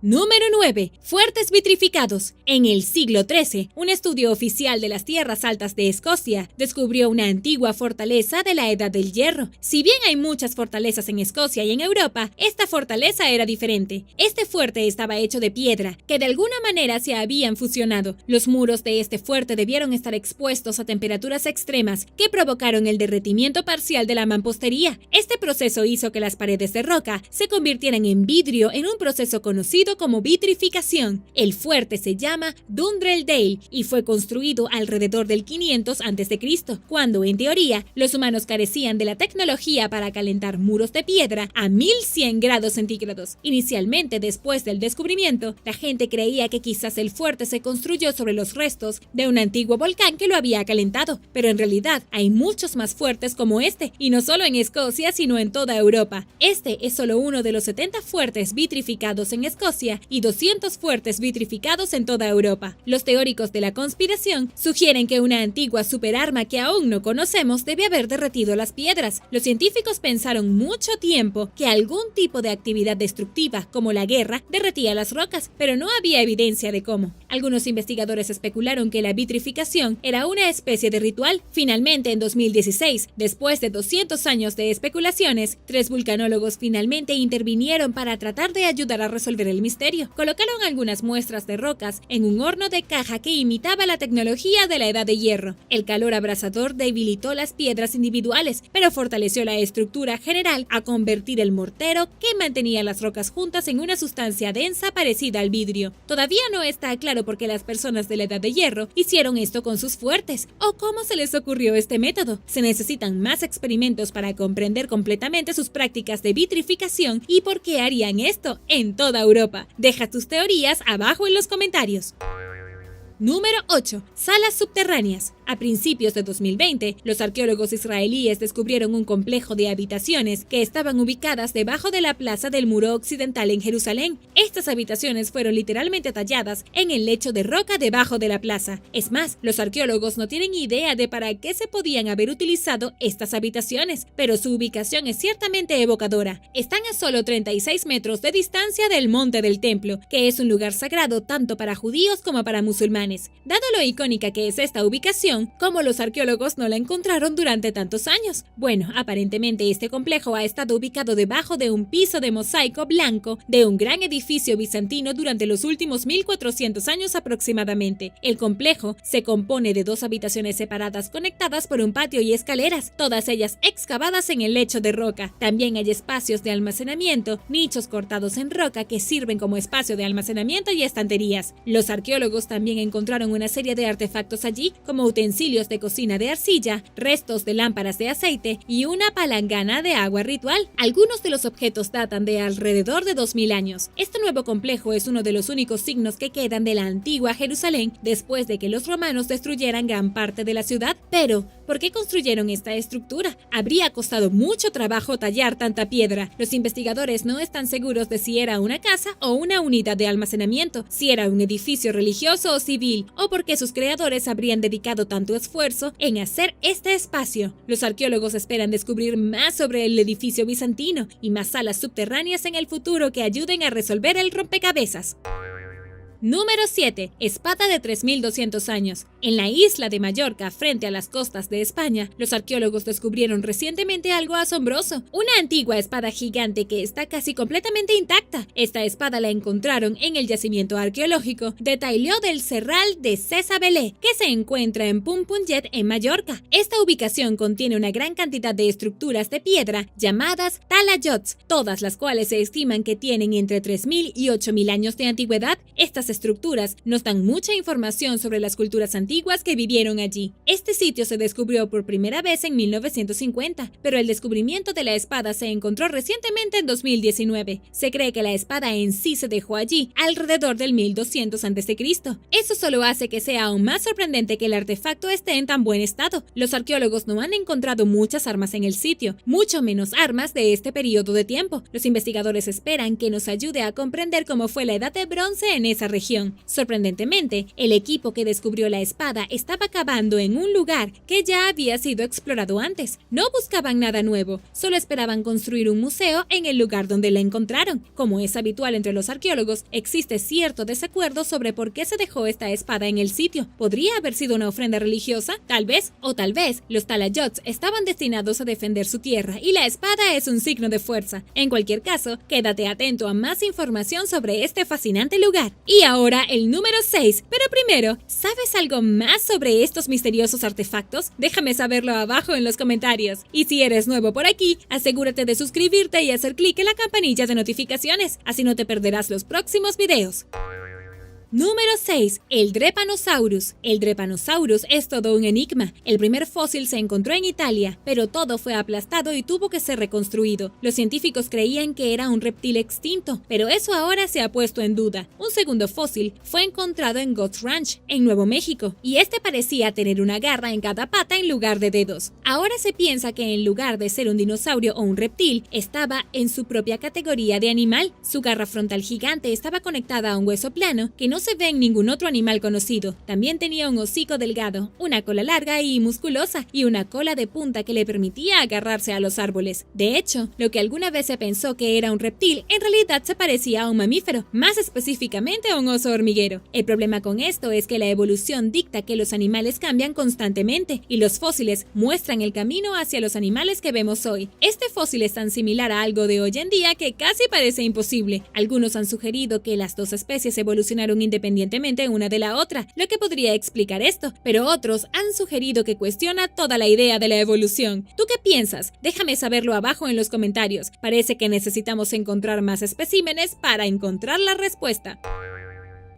Número 9. Fuertes vitrificados. En el siglo XIII, un estudio oficial de las tierras altas de Escocia descubrió una antigua fortaleza de la Edad del Hierro. Si bien hay muchas fortalezas en Escocia y en Europa, esta fortaleza era diferente. Este fuerte estaba hecho de piedra, que de alguna manera se habían fusionado. Los muros de este fuerte debieron estar expuestos a temperaturas extremas que provocaron el derretimiento parcial de la mampostería. Este proceso hizo que las paredes de roca se convirtieran en vidrio en un proceso conocido como vitrificación. El fuerte se llama Dunderdale y fue construido alrededor del 500 a.C., cuando, en teoría, los humanos carecían de la tecnología para calentar muros de piedra a 1100 grados centígrados. Inicialmente, después del descubrimiento, la gente creía que quizás el fuerte se construyó sobre los restos de un antiguo volcán que lo había calentado, pero en realidad hay muchos más fuertes como este, y no solo en Escocia, sino en toda Europa. Este es solo uno de los 70 fuertes vitrificados en Escocia y 200 fuertes vitrificados en toda Europa. Los teóricos de la conspiración sugieren que una antigua superarma que aún no conocemos debe haber derretido las piedras. Los científicos pensaron mucho tiempo que algún tipo de actividad destructiva, como la guerra, derretía las rocas, pero no había evidencia de cómo. Algunos investigadores especularon que la vitrificación era una especie de ritual. Finalmente, en 2016, después de 200 años de especulaciones, 3 vulcanólogos finalmente intervinieron para tratar de ayudar a resolver el misterio. Colocaron algunas muestras de rocas en un horno de caja que imitaba la tecnología de la Edad de Hierro. El calor abrasador debilitó las piedras individuales, pero fortaleció la estructura general a convertir el mortero que mantenía las rocas juntas en una sustancia densa parecida al vidrio. Todavía no está claro por qué las personas de la Edad de Hierro hicieron esto con sus fuertes, o cómo se les ocurrió este método. Se necesitan más experimentos para comprender completamente sus prácticas de vitrificación y por qué harían esto en toda Europa. Deja tus teorías abajo en los comentarios. Número 8. Salas subterráneas. A principios de 2020, los arqueólogos israelíes descubrieron un complejo de habitaciones que estaban ubicadas debajo de la plaza del Muro Occidental en Jerusalén. Estas habitaciones fueron literalmente talladas en el lecho de roca debajo de la plaza. Es más, los arqueólogos no tienen idea de para qué se podían haber utilizado estas habitaciones, pero su ubicación es ciertamente evocadora. Están a solo 36 metros de distancia del Monte del Templo, que es un lugar sagrado tanto para judíos como para musulmanes. Dado lo icónica que es esta ubicación, ¿cómo los arqueólogos no la encontraron durante tantos años? Bueno, aparentemente este complejo ha estado ubicado debajo de un piso de mosaico blanco de un gran edificio bizantino durante los últimos 1400 años aproximadamente. El complejo se compone de 2 habitaciones separadas conectadas por un patio y escaleras, todas ellas excavadas en el lecho de roca. También hay espacios de almacenamiento, nichos cortados en roca que sirven como espacio de almacenamiento y estanterías. Los arqueólogos también encontraron una serie de artefactos allí, como utensilios de cocina de arcilla, restos de lámparas de aceite y una palangana de agua ritual. Algunos de los objetos datan de alrededor de 2000 años. Este nuevo complejo es uno de los únicos signos que quedan de la antigua Jerusalén después de que los romanos destruyeran gran parte de la ciudad. Pero, ¿por qué construyeron esta estructura? Habría costado mucho trabajo tallar tanta piedra. Los investigadores no están seguros de si era una casa o una unidad de almacenamiento, si era un edificio religioso o civil, o por qué sus creadores habrían dedicado tanto esfuerzo en hacer este espacio. Los arqueólogos esperan descubrir más sobre el edificio bizantino y más salas subterráneas en el futuro que ayuden a resolver el rompecabezas. Número 7. Espada de 3200 años. En la isla de Mallorca, frente a las costas de España, los arqueólogos descubrieron recientemente algo asombroso: una antigua espada gigante que está casi completamente intacta. Esta espada la encontraron en el yacimiento arqueológico de Tailó del Serral de Cesabelé, que se encuentra en Punt-Punyent, en Mallorca. Esta ubicación contiene una gran cantidad de estructuras de piedra llamadas talayots, todas las cuales se estiman que tienen entre 3000 y 8000 años de antigüedad. Estas estructuras nos dan mucha información sobre las culturas antiguas que vivieron allí. Este sitio se descubrió por primera vez en 1950, pero el descubrimiento de la espada se encontró recientemente en 2019. Se cree que la espada en sí se dejó allí alrededor del 1200 a.C. Eso solo hace que sea aún más sorprendente que el artefacto esté en tan buen estado. Los arqueólogos no han encontrado muchas armas en el sitio, mucho menos armas de este periodo de tiempo. Los investigadores esperan que nos ayude a comprender cómo fue la edad de bronce en esa región. Sorprendentemente, el equipo que descubrió la espada espada estaba cavando en un lugar que ya había sido explorado antes. No buscaban nada nuevo, solo esperaban construir un museo en el lugar donde la encontraron. Como es habitual entre los arqueólogos, existe cierto desacuerdo sobre por qué se dejó esta espada en el sitio. ¿Podría haber sido una ofrenda religiosa? Tal vez, o tal vez, los talayots estaban destinados a defender su tierra y la espada es un signo de fuerza. En cualquier caso, quédate atento a más información sobre este fascinante lugar. Y ahora el número 6, pero primero, ¿sabes algo más sobre estos misteriosos artefactos? Déjame saberlo abajo en los comentarios. Y si eres nuevo por aquí, asegúrate de suscribirte y hacer clic en la campanilla de notificaciones, así no te perderás los próximos videos. Número 6. El Drepanosaurus. El Drepanosaurus es todo un enigma. El primer fósil se encontró en Italia, pero todo fue aplastado y tuvo que ser reconstruido. Los científicos creían que era un reptil extinto, pero eso ahora se ha puesto en duda. Un segundo fósil fue encontrado en Goats Ranch, en Nuevo México, y este parecía tener una garra en cada pata en lugar de dedos. Ahora se piensa que en lugar de ser un dinosaurio o un reptil, estaba en su propia categoría de animal. Su garra frontal gigante estaba conectada a un hueso plano que no se ve en ningún otro animal conocido. También tenía un hocico delgado, una cola larga y musculosa y una cola de punta que le permitía agarrarse a los árboles. De hecho, lo que alguna vez se pensó que era un reptil, en realidad se parecía a un mamífero, más específicamente a un oso hormiguero. El problema con esto es que la evolución dicta que los animales cambian constantemente y los fósiles muestran el camino hacia los animales que vemos hoy. Este fósil es tan similar a algo de hoy en día que casi parece imposible. Algunos han sugerido que las dos especies evolucionaron independientemente una de la otra, lo que podría explicar esto, pero otros han sugerido que cuestiona toda la idea de la evolución. ¿Tú qué piensas? Déjame saberlo abajo en los comentarios. Parece que necesitamos encontrar más especímenes para encontrar la respuesta.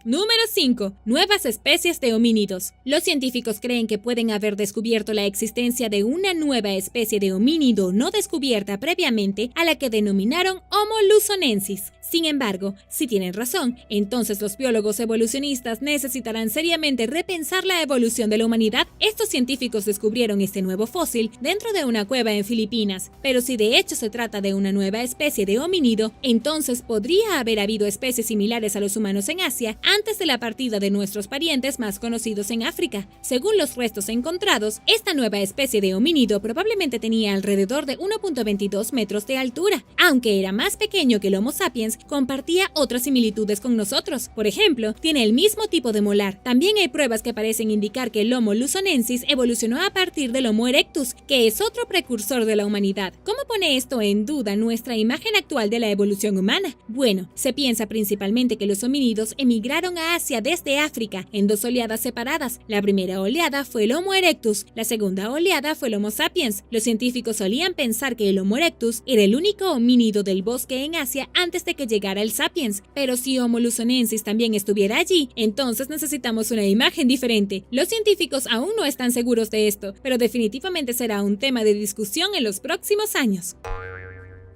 Número 5. Nuevas especies de homínidos. Los científicos creen que pueden haber descubierto la existencia de una nueva especie de homínido no descubierta previamente, a la que denominaron Homo luzonensis. Sin embargo, si tienen razón, entonces los biólogos evolucionistas necesitarán seriamente repensar la evolución de la humanidad. Estos científicos descubrieron este nuevo fósil dentro de una cueva en Filipinas, pero si de hecho se trata de una nueva especie de homínido, entonces podría haber habido especies similares a los humanos en Asia antes de la partida de nuestros parientes más conocidos en África. Según los restos encontrados, esta nueva especie de homínido probablemente tenía alrededor de 1.22 metros de altura. Aunque era más pequeño que el Homo sapiens, compartía otras similitudes con nosotros. Por ejemplo, tiene el mismo tipo de molar. También hay pruebas que parecen indicar que el Homo luzonensis evolucionó a partir del Homo erectus, que es otro precursor de la humanidad. ¿Cómo pone esto en duda nuestra imagen actual de la evolución humana? Bueno, se piensa principalmente que los homínidos emigraron a Asia desde África en dos oleadas separadas. La primera oleada fue el Homo erectus, la segunda oleada fue el Homo sapiens. Los científicos solían pensar que el Homo erectus era el único homínido del bosque en Asia antes de que llegara el sapiens, pero si Homo luzonensis también estuviera allí, entonces necesitamos una imagen diferente. Los científicos aún no están seguros de esto, pero definitivamente será un tema de discusión en los próximos años.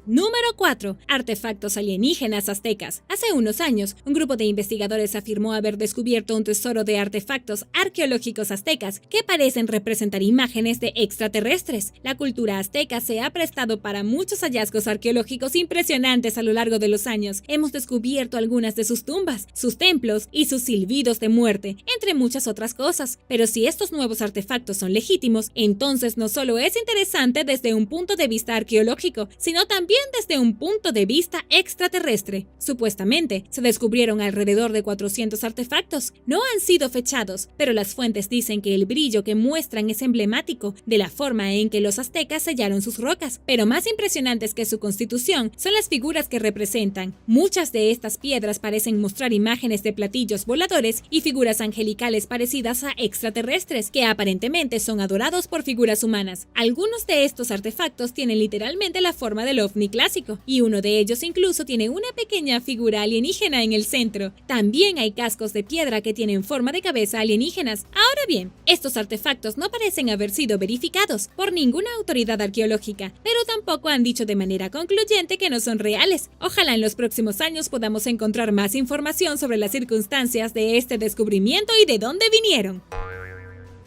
Número 4. Artefactos alienígenas aztecas. Hace unos años, un grupo de investigadores afirmó haber descubierto un tesoro de artefactos arqueológicos aztecas que parecen representar imágenes de extraterrestres. La cultura azteca se ha prestado para muchos hallazgos arqueológicos impresionantes a lo largo de los años. Hemos descubierto algunas de sus tumbas, sus templos y sus silbidos de muerte, entre muchas otras cosas. Pero si estos nuevos artefactos son legítimos, entonces no solo es interesante desde un punto de vista arqueológico, sino también desde un punto de vista extraterrestre. Supuestamente, se descubrieron alrededor de 400 artefactos. No han sido fechados, pero las fuentes dicen que el brillo que muestran es emblemático de la forma en que los aztecas sellaron sus rocas. Pero más impresionantes que su constitución son las figuras que representan. Muchas de estas piedras parecen mostrar imágenes de platillos voladores y figuras angelicales parecidas a extraterrestres, que aparentemente son adorados por figuras humanas. Algunos de estos artefactos tienen literalmente la forma del ovni clásico, y uno de ellos incluso tiene una pequeña figura alienígena en el centro. También hay cascos de piedra que tienen forma de cabeza alienígenas. Ahora bien, estos artefactos no parecen haber sido verificados por ninguna autoridad arqueológica, pero tampoco han dicho de manera concluyente que no son reales. Ojalá en los próximos años podamos encontrar más información sobre las circunstancias de este descubrimiento y de dónde vinieron.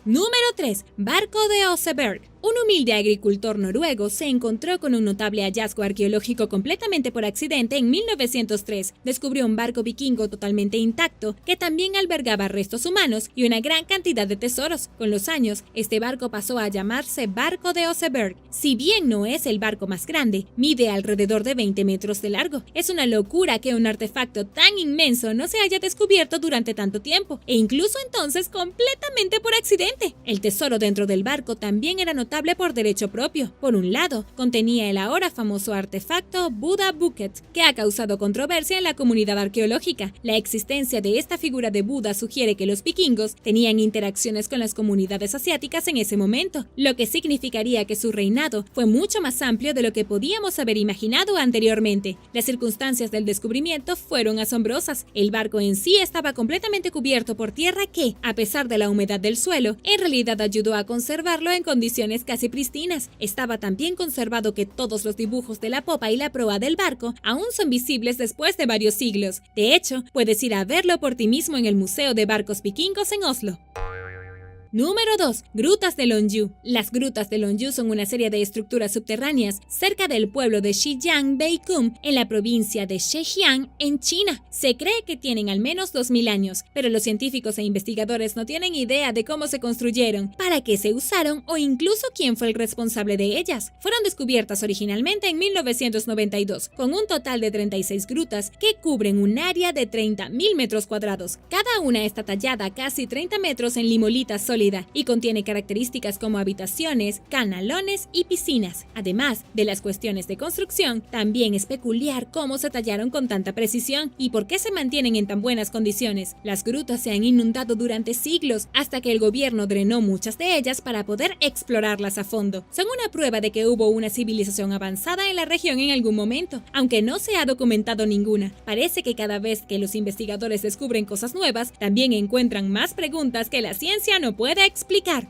Número 3. Barco de Oseberg. Un humilde agricultor noruego se encontró con un notable hallazgo arqueológico completamente por accidente en 1903. Descubrió un barco vikingo totalmente intacto que también albergaba restos humanos y una gran cantidad de tesoros. Con los años, este barco pasó a llamarse Barco de Oseberg. Si bien no es el barco más grande, mide alrededor de 20 metros de largo. Es una locura que un artefacto tan inmenso no se haya descubierto durante tanto tiempo, e incluso entonces completamente por accidente. El tesoro dentro del barco también era notable por derecho propio. Por un lado, contenía el ahora famoso artefacto Buddha Bucket, que ha causado controversia en la comunidad arqueológica. La existencia de esta figura de Buda sugiere que los vikingos tenían interacciones con las comunidades asiáticas en ese momento, lo que significaría que su reinado fue mucho más amplio de lo que podíamos haber imaginado anteriormente. Las circunstancias del descubrimiento fueron asombrosas. El barco en sí estaba completamente cubierto por tierra que, a pesar de la humedad del suelo, en realidad ayudó a conservarlo en condiciones casi pristinas. Estaba tan bien conservado que todos los dibujos de la popa y la proa del barco aún son visibles después de varios siglos. De hecho, puedes ir a verlo por ti mismo en el Museo de Barcos Vikingos en Oslo. Número 2. Grutas de Longyu. Las grutas de Longyu son una serie de estructuras subterráneas cerca del pueblo de Xiyang-Beikum, en la provincia de Zhejiang, en China. Se cree que tienen al menos 2000 años, pero los científicos e investigadores no tienen idea de cómo se construyeron, para qué se usaron o incluso quién fue el responsable de ellas. Fueron descubiertas originalmente en 1992, con un total de 36 grutas que cubren un área de 30.000 metros cuadrados. Cada una está tallada a casi 30 metros en limolita sólida y contiene características como habitaciones, canalones y piscinas. Además de las cuestiones de construcción, también es peculiar cómo se tallaron con tanta precisión y por qué se mantienen en tan buenas condiciones. Las grutas se han inundado durante siglos hasta que el gobierno drenó muchas de ellas para poder explorarlas a fondo. Son una prueba de que hubo una civilización avanzada en la región en algún momento, aunque no se ha documentado ninguna. Parece que cada vez que los investigadores descubren cosas nuevas, también encuentran más preguntas que la ciencia no puede explicar.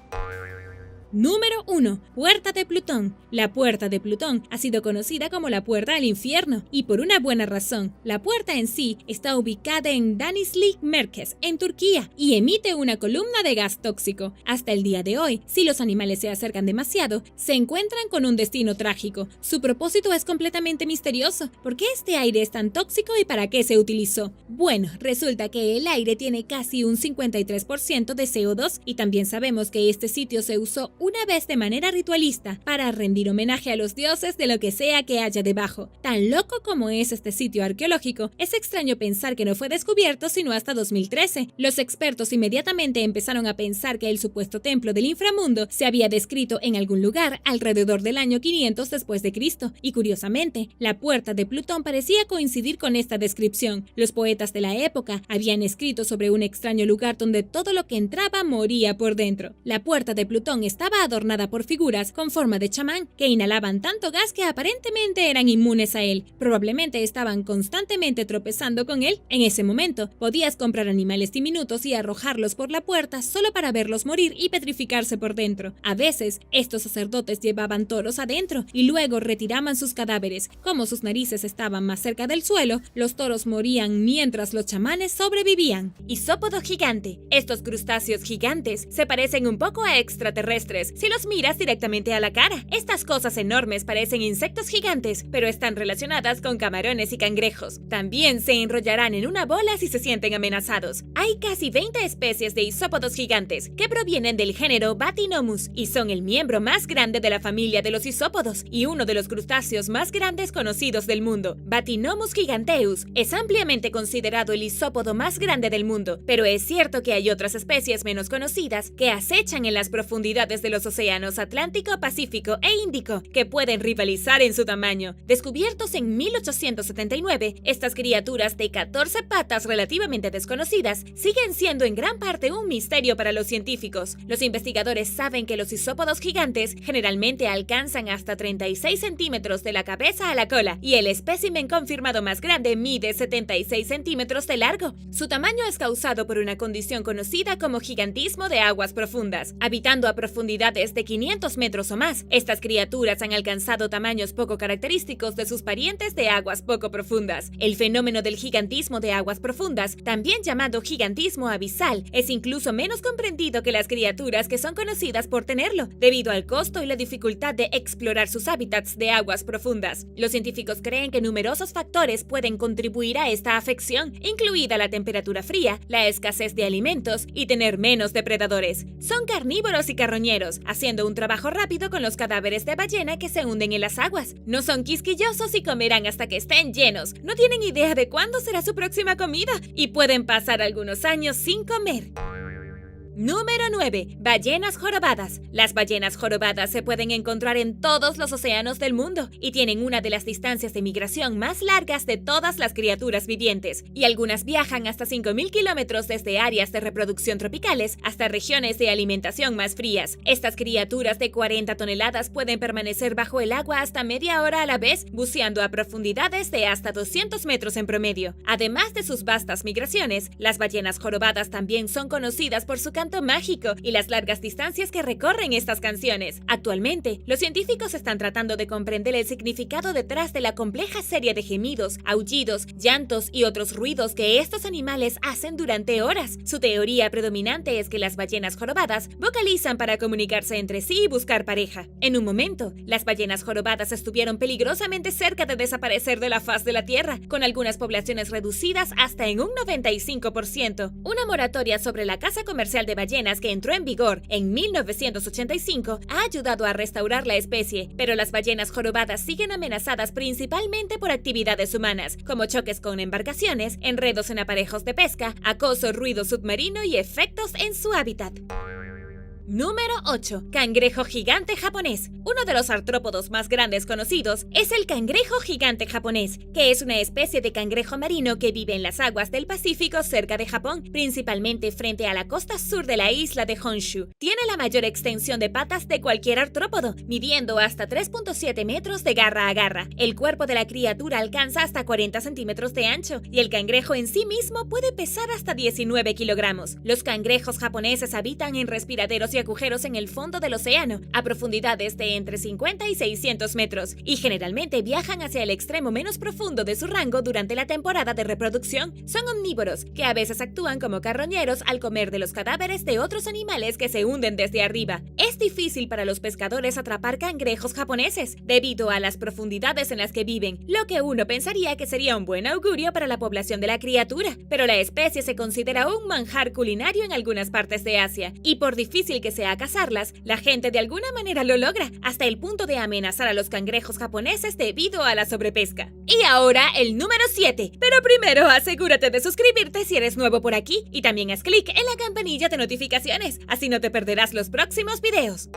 Número 1. Puerta de Plutón. La Puerta de Plutón ha sido conocida como la Puerta al Infierno, y por una buena razón. La puerta en sí está ubicada en Denizli Merkez, en Turquía, y emite una columna de gas tóxico. Hasta el día de hoy, si los animales se acercan demasiado, se encuentran con un destino trágico. Su propósito es completamente misterioso. ¿Por qué este aire es tan tóxico y para qué se utilizó? Bueno, resulta que el aire tiene casi un 53% de CO2, y también sabemos que este sitio se usó una vez de manera ritualista para rendir homenaje a los dioses de lo que sea que haya debajo. Tan loco como es este sitio arqueológico, es extraño pensar que no fue descubierto sino hasta 2013. Los expertos inmediatamente empezaron a pensar que el supuesto templo del inframundo se había descrito en algún lugar alrededor del año 500 después de Cristo, y curiosamente, la Puerta de Plutón parecía coincidir con esta descripción. Los poetas de la época habían escrito sobre un extraño lugar donde todo lo que entraba moría por dentro. La Puerta de Plutón estaba adornada por figuras con forma de chamán que inhalaban tanto gas que aparentemente eran inmunes a él. Probablemente estaban constantemente tropezando con él. En ese momento, podías comprar animales diminutos y arrojarlos por la puerta solo para verlos morir y petrificarse por dentro. A veces, estos sacerdotes llevaban toros adentro y luego retiraban sus cadáveres. Como sus narices estaban más cerca del suelo, los toros morían mientras los chamanes sobrevivían. Isópodo gigante. Estos crustáceos gigantes se parecen un poco a extraterrestres si los miras directamente a la cara. Estas cosas enormes parecen insectos gigantes, pero están relacionadas con camarones y cangrejos. También se enrollarán en una bola si se sienten amenazados. Hay casi 20 especies de isópodos gigantes que provienen del género Bathynomus y son el miembro más grande de la familia de los isópodos y uno de los crustáceos más grandes conocidos del mundo. Bathynomus giganteus es ampliamente considerado el isópodo más grande del mundo, pero es cierto que hay otras especies menos conocidas que acechan en las profundidades de los océanos Atlántico, Pacífico e Índico, que pueden rivalizar en su tamaño. Descubiertos en 1879, estas criaturas de 14 patas relativamente desconocidas siguen siendo en gran parte un misterio para los científicos. Los investigadores saben que los isópodos gigantes generalmente alcanzan hasta 36 centímetros de la cabeza a la cola, y el espécimen confirmado más grande mide 76 centímetros de largo. Su tamaño es causado por una condición conocida como gigantismo de aguas profundas. Habitando a profundidad profundidades de 500 metros o más. Estas criaturas han alcanzado tamaños poco característicos de sus parientes de aguas poco profundas. El fenómeno del gigantismo de aguas profundas, también llamado gigantismo abisal, es incluso menos comprendido que las criaturas que son conocidas por tenerlo, debido al costo y la dificultad de explorar sus hábitats de aguas profundas. Los científicos creen que numerosos factores pueden contribuir a esta afección, incluida la temperatura fría, la escasez de alimentos y tener menos depredadores. Son carnívoros y carroñeros, haciendo un trabajo rápido con los cadáveres de ballena que se hunden en las aguas. No son quisquillosos y comerán hasta que estén llenos. No tienen idea de cuándo será su próxima comida y pueden pasar algunos años sin comer. Número 9. Ballenas jorobadas. Las ballenas jorobadas se pueden encontrar en todos los océanos del mundo y tienen una de las distancias de migración más largas de todas las criaturas vivientes, y algunas viajan hasta 5.000 kilómetros desde áreas de reproducción tropicales hasta regiones de alimentación más frías. Estas criaturas de 40 toneladas pueden permanecer bajo el agua hasta media hora a la vez, buceando a profundidades de hasta 200 metros en promedio. Además de sus vastas migraciones, las ballenas jorobadas también son conocidas por su canto mágico y las largas distancias que recorren estas canciones. Actualmente, los científicos están tratando de comprender el significado detrás de la compleja serie de gemidos, aullidos, llantos y otros ruidos que estos animales hacen durante horas. Su teoría predominante es que las ballenas jorobadas vocalizan para comunicarse entre sí y buscar pareja. En un momento, las ballenas jorobadas estuvieron peligrosamente cerca de desaparecer de la faz de la Tierra, con algunas poblaciones reducidas hasta en un 95%. Una moratoria sobre la caza comercial de ballenas que entró en vigor en 1985 ha ayudado a restaurar la especie, pero las ballenas jorobadas siguen amenazadas principalmente por actividades humanas, como choques con embarcaciones, enredos en aparejos de pesca, acoso, ruido submarino y efectos en su hábitat. Número 8. Cangrejo gigante japonés. Uno de los artrópodos más grandes conocidos es el cangrejo gigante japonés, que es una especie de cangrejo marino que vive en las aguas del Pacífico cerca de Japón, principalmente frente a la costa sur de la isla de Honshu. Tiene la mayor extensión de patas de cualquier artrópodo, midiendo hasta 3.7 metros de garra a garra. El cuerpo de la criatura alcanza hasta 40 centímetros de ancho y el cangrejo en sí mismo puede pesar hasta 19 kilogramos. Los cangrejos japoneses habitan en respiraderos y agujeros en el fondo del océano, a profundidades de entre 50 y 600 metros, y generalmente viajan hacia el extremo menos profundo de su rango durante la temporada de reproducción. Son omnívoros, que a veces actúan como carroñeros al comer de los cadáveres de otros animales que se hunden desde arriba. Es difícil para los pescadores atrapar cangrejos japoneses, debido a las profundidades en las que viven, lo que uno pensaría que sería un buen augurio para la población de la criatura, pero la especie se considera un manjar culinario en algunas partes de Asia, y por difícil que sea cazarlas, la gente de alguna manera lo logra, hasta el punto de amenazar a los cangrejos japoneses debido a la sobrepesca. Y ahora el número 7, pero primero asegúrate de suscribirte si eres nuevo por aquí y también haz clic en la campanilla de notificaciones, así no te perderás los próximos videos.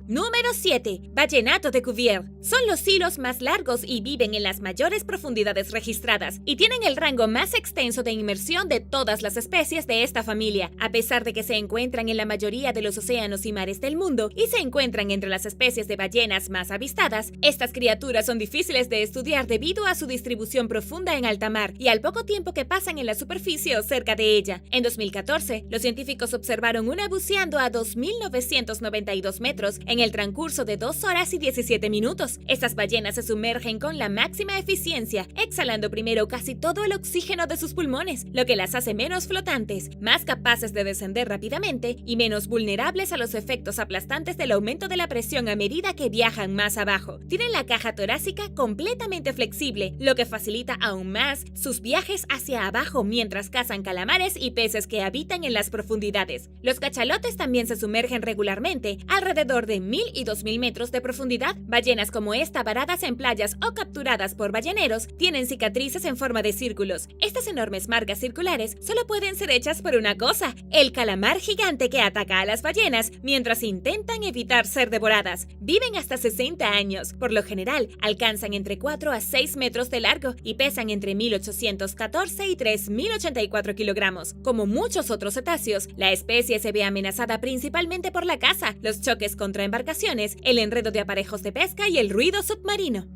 Número 7. Vallenato de Cuvier. Son los silos más largos y viven en las mayores profundidades registradas, y tienen el rango más extenso de inmersión de todas las especies de esta familia. A pesar de que se encuentran en la mayoría de los océanos y mares del mundo y se encuentran entre las especies de ballenas más avistadas, estas criaturas son difíciles de estudiar debido a su distribución profunda en alta mar y al poco tiempo que pasan en la superficie o cerca de ella. En 2014, los científicos observaron una buceando a 2.992 metros en el transcurso de 2 horas y 17 minutos. Estas ballenas se sumergen con la máxima eficiencia, exhalando primero casi todo el oxígeno de sus pulmones, lo que las hace menos flotantes, más capaces de descender rápidamente y menos vulnerables a los efectos aplastantes del aumento de la presión a medida que viajan más abajo. Tienen la caja torácica completamente flexible, lo que facilita aún más sus viajes hacia abajo mientras cazan calamares y peces que habitan en las profundidades. Los cachalotes también se sumergen regularmente, alrededor de 1.000 y 2.000 metros de profundidad. Ballenas como esta, varadas en playas o capturadas por balleneros, tienen cicatrices en forma de círculos. Estas enormes marcas circulares solo pueden ser hechas por una cosa: el calamar gigante que ataca a las ballenas mientras intentan evitar ser devoradas. Viven hasta 60 años. Por lo general, alcanzan entre 4 a 6 metros de largo y pesan entre 1.814 y 3.084 kilogramos. Como muchos otros cetáceos, la especie se ve amenazada principalmente por la caza, los choques contra embarcaciones, el enredo de aparejos de pesca y el ruido submarino.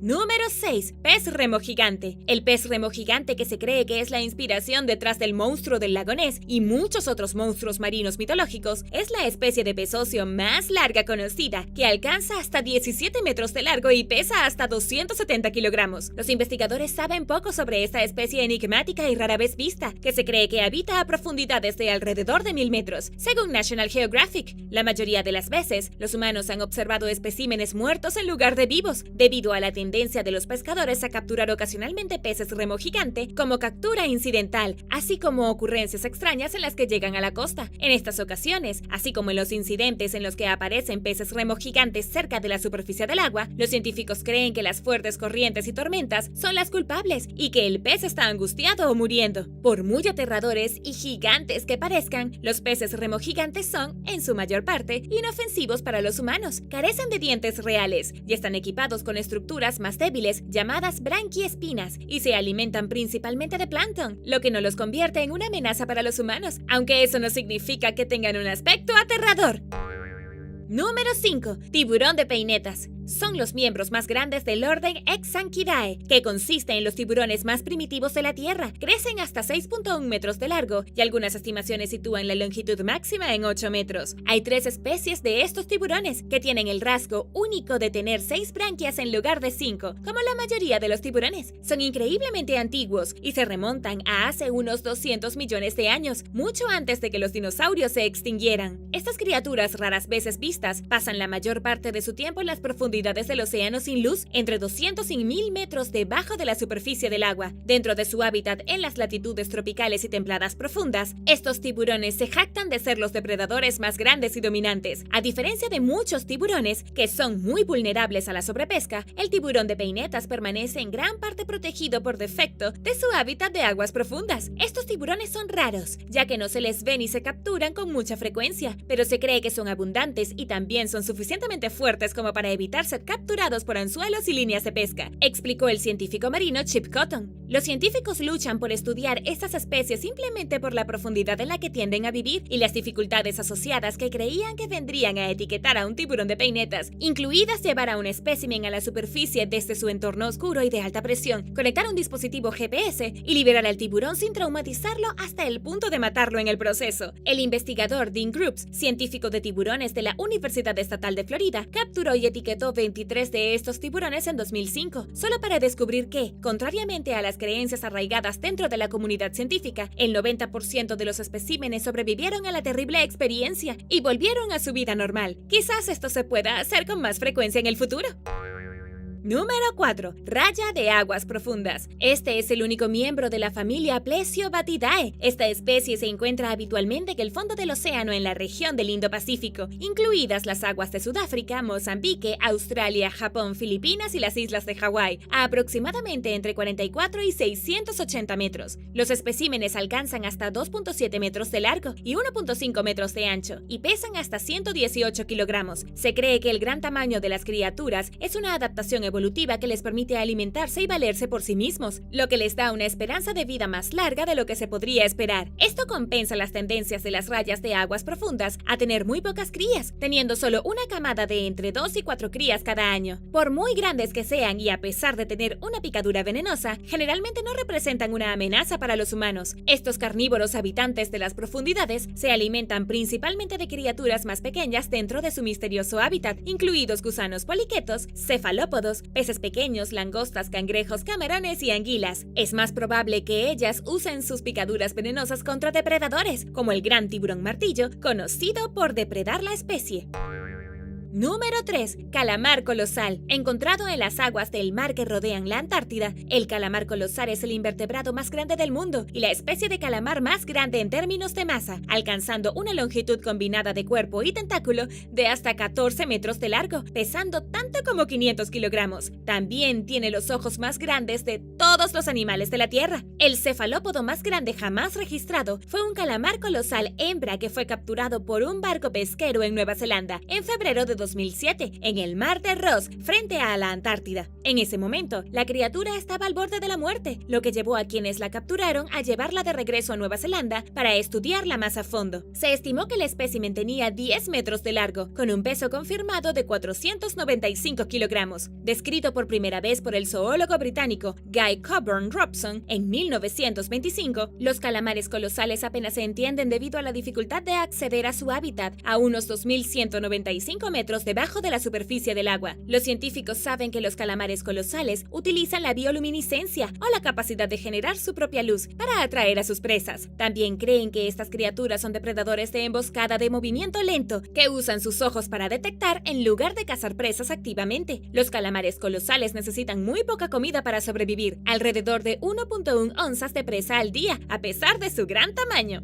Número 6. Pez remo gigante. El pez remo gigante, que se cree que es la inspiración detrás del monstruo del lago Ness y muchos otros monstruos marinos mitológicos, es la especie de pez óseo más larga conocida, que alcanza hasta 17 metros de largo y pesa hasta 270 kilogramos. Los investigadores saben poco sobre esta especie enigmática y rara vez vista, que se cree que habita a profundidades de alrededor de 1000 metros. Según National Geographic, la mayoría de las veces, los humanos han observado especímenes muertos en lugar de vivos, debido a la tendencia de los pescadores a capturar ocasionalmente peces remo gigante como captura incidental, así como ocurrencias extrañas en las que llegan a la costa. En estas ocasiones, así como en los incidentes en los que aparecen peces remo gigantes cerca de la superficie del agua, los científicos creen que las fuertes corrientes y tormentas son las culpables y que el pez está angustiado o muriendo. Por muy aterradores y gigantes que parezcan, los peces remo gigantes son, en su mayor parte, inofensivos para los humanos, carecen de dientes reales y están equipados con estructuras más débiles llamadas branquiespinas y se alimentan principalmente de plancton, lo que no los convierte en una amenaza para los humanos, aunque eso no significa que tengan un aspecto aterrador. Número 5. Tiburón de peinetas. Son los miembros más grandes del orden Exanquidae, que consiste en los tiburones más primitivos de la Tierra. Crecen hasta 6.1 metros de largo y algunas estimaciones sitúan la longitud máxima en 8 metros. Hay 3 especies de estos tiburones que tienen el rasgo único de tener 6 branquias en lugar de 5, como la mayoría de los tiburones. Son increíblemente antiguos y se remontan a hace unos 200 millones de años, mucho antes de que los dinosaurios se extinguieran. Estas criaturas raras veces vistas pasan la mayor parte de su tiempo en las profundidades del océano sin luz, entre 200 y 1000 metros debajo de la superficie del agua. Dentro de su hábitat en las latitudes tropicales y templadas profundas, estos tiburones se jactan de ser los depredadores más grandes y dominantes. A diferencia de muchos tiburones, que son muy vulnerables a la sobrepesca, el tiburón de peinetas permanece en gran parte protegido por defecto de su hábitat de aguas profundas. Estos tiburones son raros, ya que no se les ve ni se capturan con mucha frecuencia, pero se cree que son abundantes y también son suficientemente fuertes como para evitar ser capturados por anzuelos y líneas de pesca, explicó el científico marino Chip Cotton. Los científicos luchan por estudiar estas especies simplemente por la profundidad en la que tienden a vivir y las dificultades asociadas que creían que vendrían a etiquetar a un tiburón de peinetas, incluidas llevar a un espécimen a la superficie desde su entorno oscuro y de alta presión, conectar un dispositivo GPS y liberar al tiburón sin traumatizarlo hasta el punto de matarlo en el proceso. El investigador Dean Groups, científico de tiburones de la Universidad Estatal de Florida, capturó y etiquetó 23 de estos tiburones en 2005, solo para descubrir que, contrariamente a las creencias arraigadas dentro de la comunidad científica, el 90% de los especímenes sobrevivieron a la terrible experiencia y volvieron a su vida normal. Quizás esto se pueda hacer con más frecuencia en el futuro. Número 4. Raya de aguas profundas. Este es el único miembro de la familia Plesiobatidae. Esta especie se encuentra habitualmente en el fondo del océano en la región del Indo-Pacífico, incluidas las aguas de Sudáfrica, Mozambique, Australia, Japón, Filipinas y las islas de Hawái, a aproximadamente entre 44 y 680 metros. Los especímenes alcanzan hasta 2.7 metros de largo y 1.5 metros de ancho, y pesan hasta 118 kilogramos. Se cree que el gran tamaño de las criaturas es una adaptación evolutiva que les permite alimentarse y valerse por sí mismos, lo que les da una esperanza de vida más larga de lo que se podría esperar. Esto compensa las tendencias de las rayas de aguas profundas a tener muy pocas crías, teniendo solo una camada de entre 2 y 4 crías cada año. Por muy grandes que sean y a pesar de tener una picadura venenosa, generalmente no representan una amenaza para los humanos. Estos carnívoros habitantes de las profundidades se alimentan principalmente de criaturas más pequeñas dentro de su misterioso hábitat, incluidos gusanos poliquetos, cefalópodos, peces pequeños, langostas, cangrejos, camarones y anguilas. Es más probable que ellas usen sus picaduras venenosas contra depredadores, como el gran tiburón martillo, conocido por depredar la especie. Número 3. Calamar colosal. Encontrado en las aguas del mar que rodean la Antártida, el calamar colosal es el invertebrado más grande del mundo y la especie de calamar más grande en términos de masa, alcanzando una longitud combinada de cuerpo y tentáculo de hasta 14 metros de largo, pesando tanto como 500 kilogramos. También tiene los ojos más grandes de todos los animales de la Tierra. El cefalópodo más grande jamás registrado fue un calamar colosal hembra que fue capturado por un barco pesquero en Nueva Zelanda en febrero de 2007 en el mar de Ross frente a la Antártida. En ese momento, la criatura estaba al borde de la muerte, lo que llevó a quienes la capturaron a llevarla de regreso a Nueva Zelanda para estudiarla más a fondo. Se estimó que el espécimen tenía 10 metros de largo, con un peso confirmado de 495 kilogramos. Descrito por primera vez por el zoólogo británico Guy Coburn Robson en 1925, los calamares colosales apenas se entienden debido a la dificultad de acceder a su hábitat, a unos 2.195 metros debajo de la superficie del agua. Los científicos saben que los calamares colosales utilizan la bioluminiscencia o la capacidad de generar su propia luz para atraer a sus presas. También creen que estas criaturas son depredadores de emboscada de movimiento lento que usan sus ojos para detectar en lugar de cazar presas activamente. Los calamares colosales necesitan muy poca comida para sobrevivir, alrededor de 1.1 onzas de presa al día, a pesar de su gran tamaño.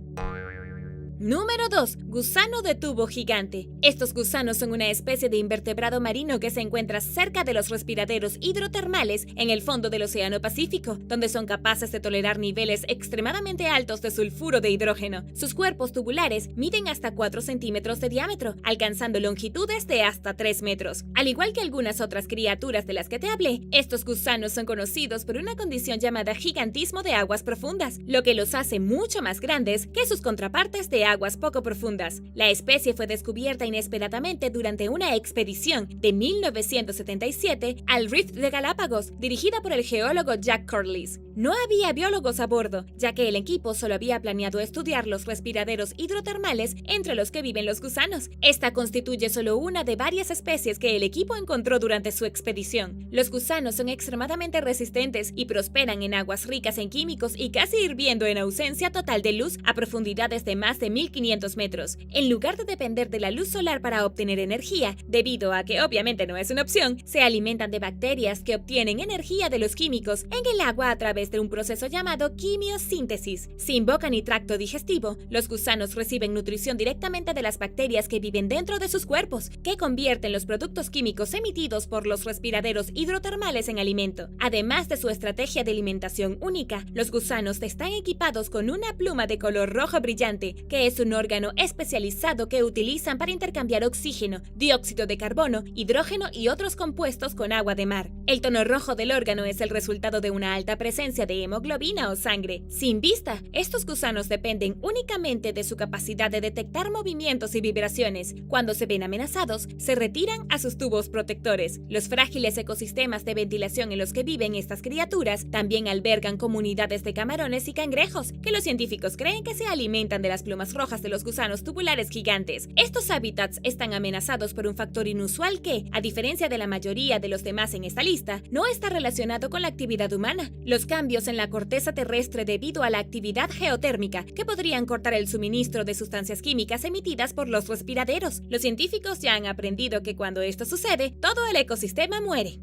Número 2. Gusano de tubo gigante. Estos gusanos son una especie de invertebrado marino que se encuentra cerca de los respiraderos hidrotermales en el fondo del Océano Pacífico, donde son capaces de tolerar niveles extremadamente altos de sulfuro de hidrógeno. Sus cuerpos tubulares miden hasta 4 centímetros de diámetro, alcanzando longitudes de hasta 3 metros. Al igual que algunas otras criaturas de las que te hablé, estos gusanos son conocidos por una condición llamada gigantismo de aguas profundas, lo que los hace mucho más grandes que sus contrapartes de aguas poco profundas. La especie fue descubierta inesperadamente durante una expedición de 1977 al Reef de Galápagos, dirigida por el geólogo Jack Corliss. No había biólogos a bordo, ya que el equipo solo había planeado estudiar los respiraderos hidrotermales entre los que viven los gusanos. Esta constituye solo una de varias especies que el equipo encontró durante su expedición. Los gusanos son extremadamente resistentes y prosperan en aguas ricas en químicos y casi hirviendo en ausencia total de luz a profundidades de más de 1500 metros. En lugar de depender de la luz solar para obtener energía, debido a que obviamente no es una opción, se alimentan de bacterias que obtienen energía de los químicos en el agua a través de un proceso llamado quimiosíntesis. Sin boca ni tracto digestivo, los gusanos reciben nutrición directamente de las bacterias que viven dentro de sus cuerpos, que convierten los productos químicos emitidos por los respiraderos hidrotermales en alimento. Además de su estrategia de alimentación única, los gusanos están equipados con una pluma de color rojo brillante, que es un órgano especializado que utilizan para intercambiar oxígeno, dióxido de carbono, hidrógeno y otros compuestos con agua de mar. El tono rojo del órgano es el resultado de una alta presencia de hemoglobina o sangre. Sin vista, estos gusanos dependen únicamente de su capacidad de detectar movimientos y vibraciones. Cuando se ven amenazados, se retiran a sus tubos protectores. Los frágiles ecosistemas de ventilación en los que viven estas criaturas también albergan comunidades de camarones y cangrejos, que los científicos creen que se alimentan de las plumas rojas de los gusanos tubulares gigantes. Estos hábitats están amenazados por un factor inusual que, a diferencia de la mayoría de los demás en esta lista, no está relacionado con la actividad humana. Los cambios en la corteza terrestre debido a la actividad geotérmica, que podrían cortar el suministro de sustancias químicas emitidas por los respiraderos. Los científicos ya han aprendido que cuando esto sucede, todo el ecosistema muere.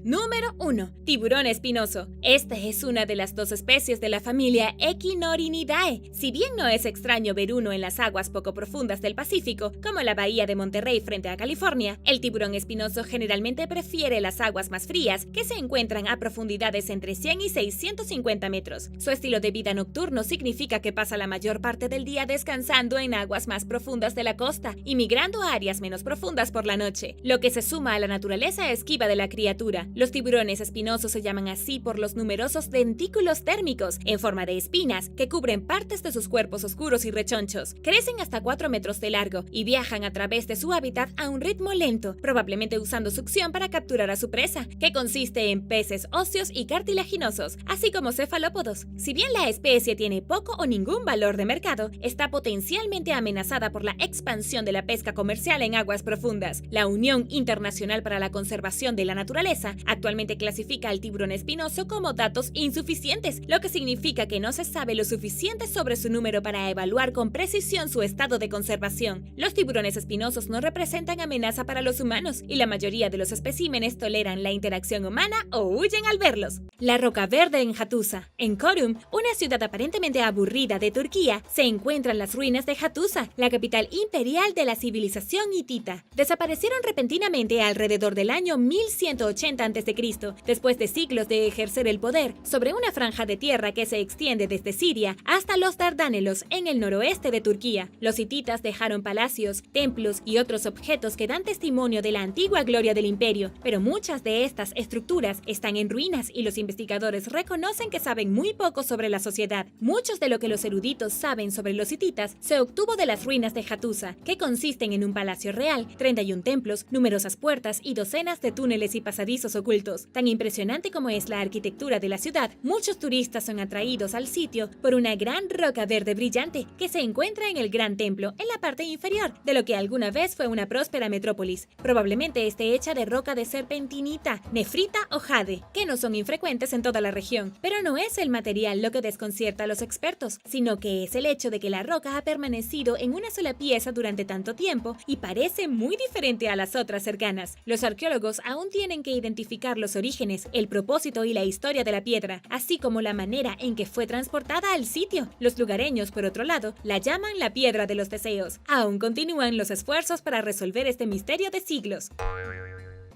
Número 1. Tiburón espinoso. Esta es una de las 2 especies de la familia Echinorynidae. Si bien no es extraño ver uno en las aguas poco profundas del Pacífico, como la bahía de Monterrey frente a California, el tiburón espinoso generalmente prefiere las aguas más frías, que se encuentran a profundidades entre 100 y 650 metros. Su estilo de vida nocturno significa que pasa la mayor parte del día descansando en aguas más profundas de la costa y migrando a áreas menos profundas por la noche, lo que se suma a la naturaleza esquiva de la criatura. Los tiburones espinosos se llaman así por los numerosos dentículos térmicos en forma de espinas que cubren partes de sus cuerpos oscuros y rechonchos. Crecen hasta 4 metros de largo y viajan a través de su hábitat a un ritmo lento, probablemente usando succión para capturar a su presa, que consiste en peces óseos y cartilaginosos, así como cefalópodos. Si bien la especie tiene poco o ningún valor de mercado, está potencialmente amenazada por la expansión de la pesca comercial en aguas profundas. La Unión Internacional para la Conservación de la Naturaleza actualmente clasifica al tiburón espinoso como datos insuficientes, lo que significa que no se sabe lo suficiente sobre su número para evaluar con precisión su estado de conservación. Los tiburones espinosos no representan amenaza para los humanos y la mayoría de los especímenes toleran la interacción humana o huyen al verlos. La Roca Verde en Hattusa. En Çorum, una ciudad aparentemente aburrida de Turquía, se encuentran las ruinas de Hattusa, la capital imperial de la civilización hitita. Desaparecieron repentinamente alrededor del año 1180 a.C., después de siglos de ejercer el poder sobre una franja de tierra que se extiende desde Siria hasta los Dardánelos en el noroeste de Turquía. Los hititas dejaron palacios, templos y otros objetos que dan testimonio de la antigua gloria del imperio, pero muchas de estas estructuras están en ruinas y los investigadores reconocen que saben muy poco sobre la sociedad. Muchos de lo que los eruditos saben sobre los hititas se obtuvo de las ruinas de Hattusa, que consisten en un palacio real, 31 templos, numerosas puertas y docenas de túneles y pasadizos ocultos. Tan impresionante como es la arquitectura de la ciudad, muchos turistas son atraídos al sitio por una gran roca verde brillante que se encuentra en el gran templo en la parte inferior de lo que alguna vez fue una próspera metrópolis. Probablemente esté hecha de roca de serpentinita, nefrita o jade, que no son infrecuentes en toda la región. Pero no es el material lo que desconcierta a los expertos, sino que es el hecho de que la roca ha permanecido en una sola pieza durante tanto tiempo y parece muy diferente a las otras cercanas. Los arqueólogos aún tienen que identificar los orígenes, el propósito y la historia de la piedra, así como la manera en que fue transportada al sitio. Los lugareños, por otro lado, la llaman la piedra de los deseos. Aún continúan los esfuerzos para resolver este misterio de siglos.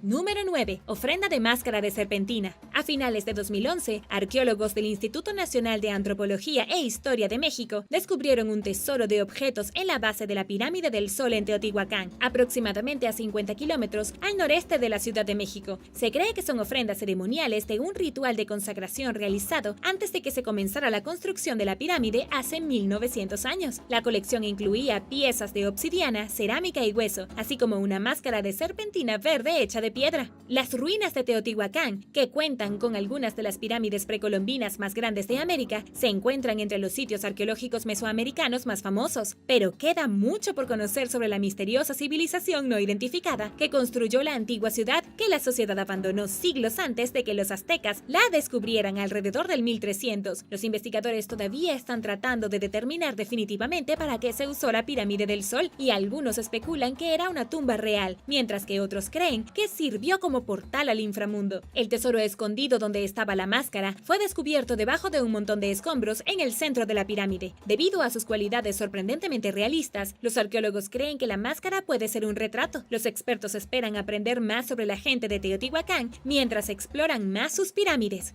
Número 9. Ofrenda de máscara de serpentina. A finales de 2011, arqueólogos del Instituto Nacional de Antropología e Historia de México descubrieron un tesoro de objetos en la base de la Pirámide del Sol en Teotihuacán, aproximadamente a 50 kilómetros al noreste de la Ciudad de México. Se cree que son ofrendas ceremoniales de un ritual de consagración realizado antes de que se comenzara la construcción de la pirámide hace 1900 años. La colección incluía piezas de obsidiana, cerámica y hueso, así como una máscara de serpentina verde hecha de piedra. Las ruinas de Teotihuacán, que cuentan con algunas de las pirámides precolombinas más grandes de América, se encuentran entre los sitios arqueológicos mesoamericanos más famosos, pero queda mucho por conocer sobre la misteriosa civilización no identificada que construyó la antigua ciudad que la sociedad abandonó siglos antes de que los aztecas la descubrieran alrededor del 1300. Los investigadores todavía están tratando de determinar definitivamente para qué se usó la pirámide del Sol y algunos especulan que era una tumba real, mientras que otros creen que sirvió como portal al inframundo. El tesoro escondido donde estaba la máscara fue descubierto debajo de un montón de escombros en el centro de la pirámide. Debido a sus cualidades sorprendentemente realistas, los arqueólogos creen que la máscara puede ser un retrato. Los expertos esperan aprender más sobre la gente de Teotihuacán mientras exploran más sus pirámides.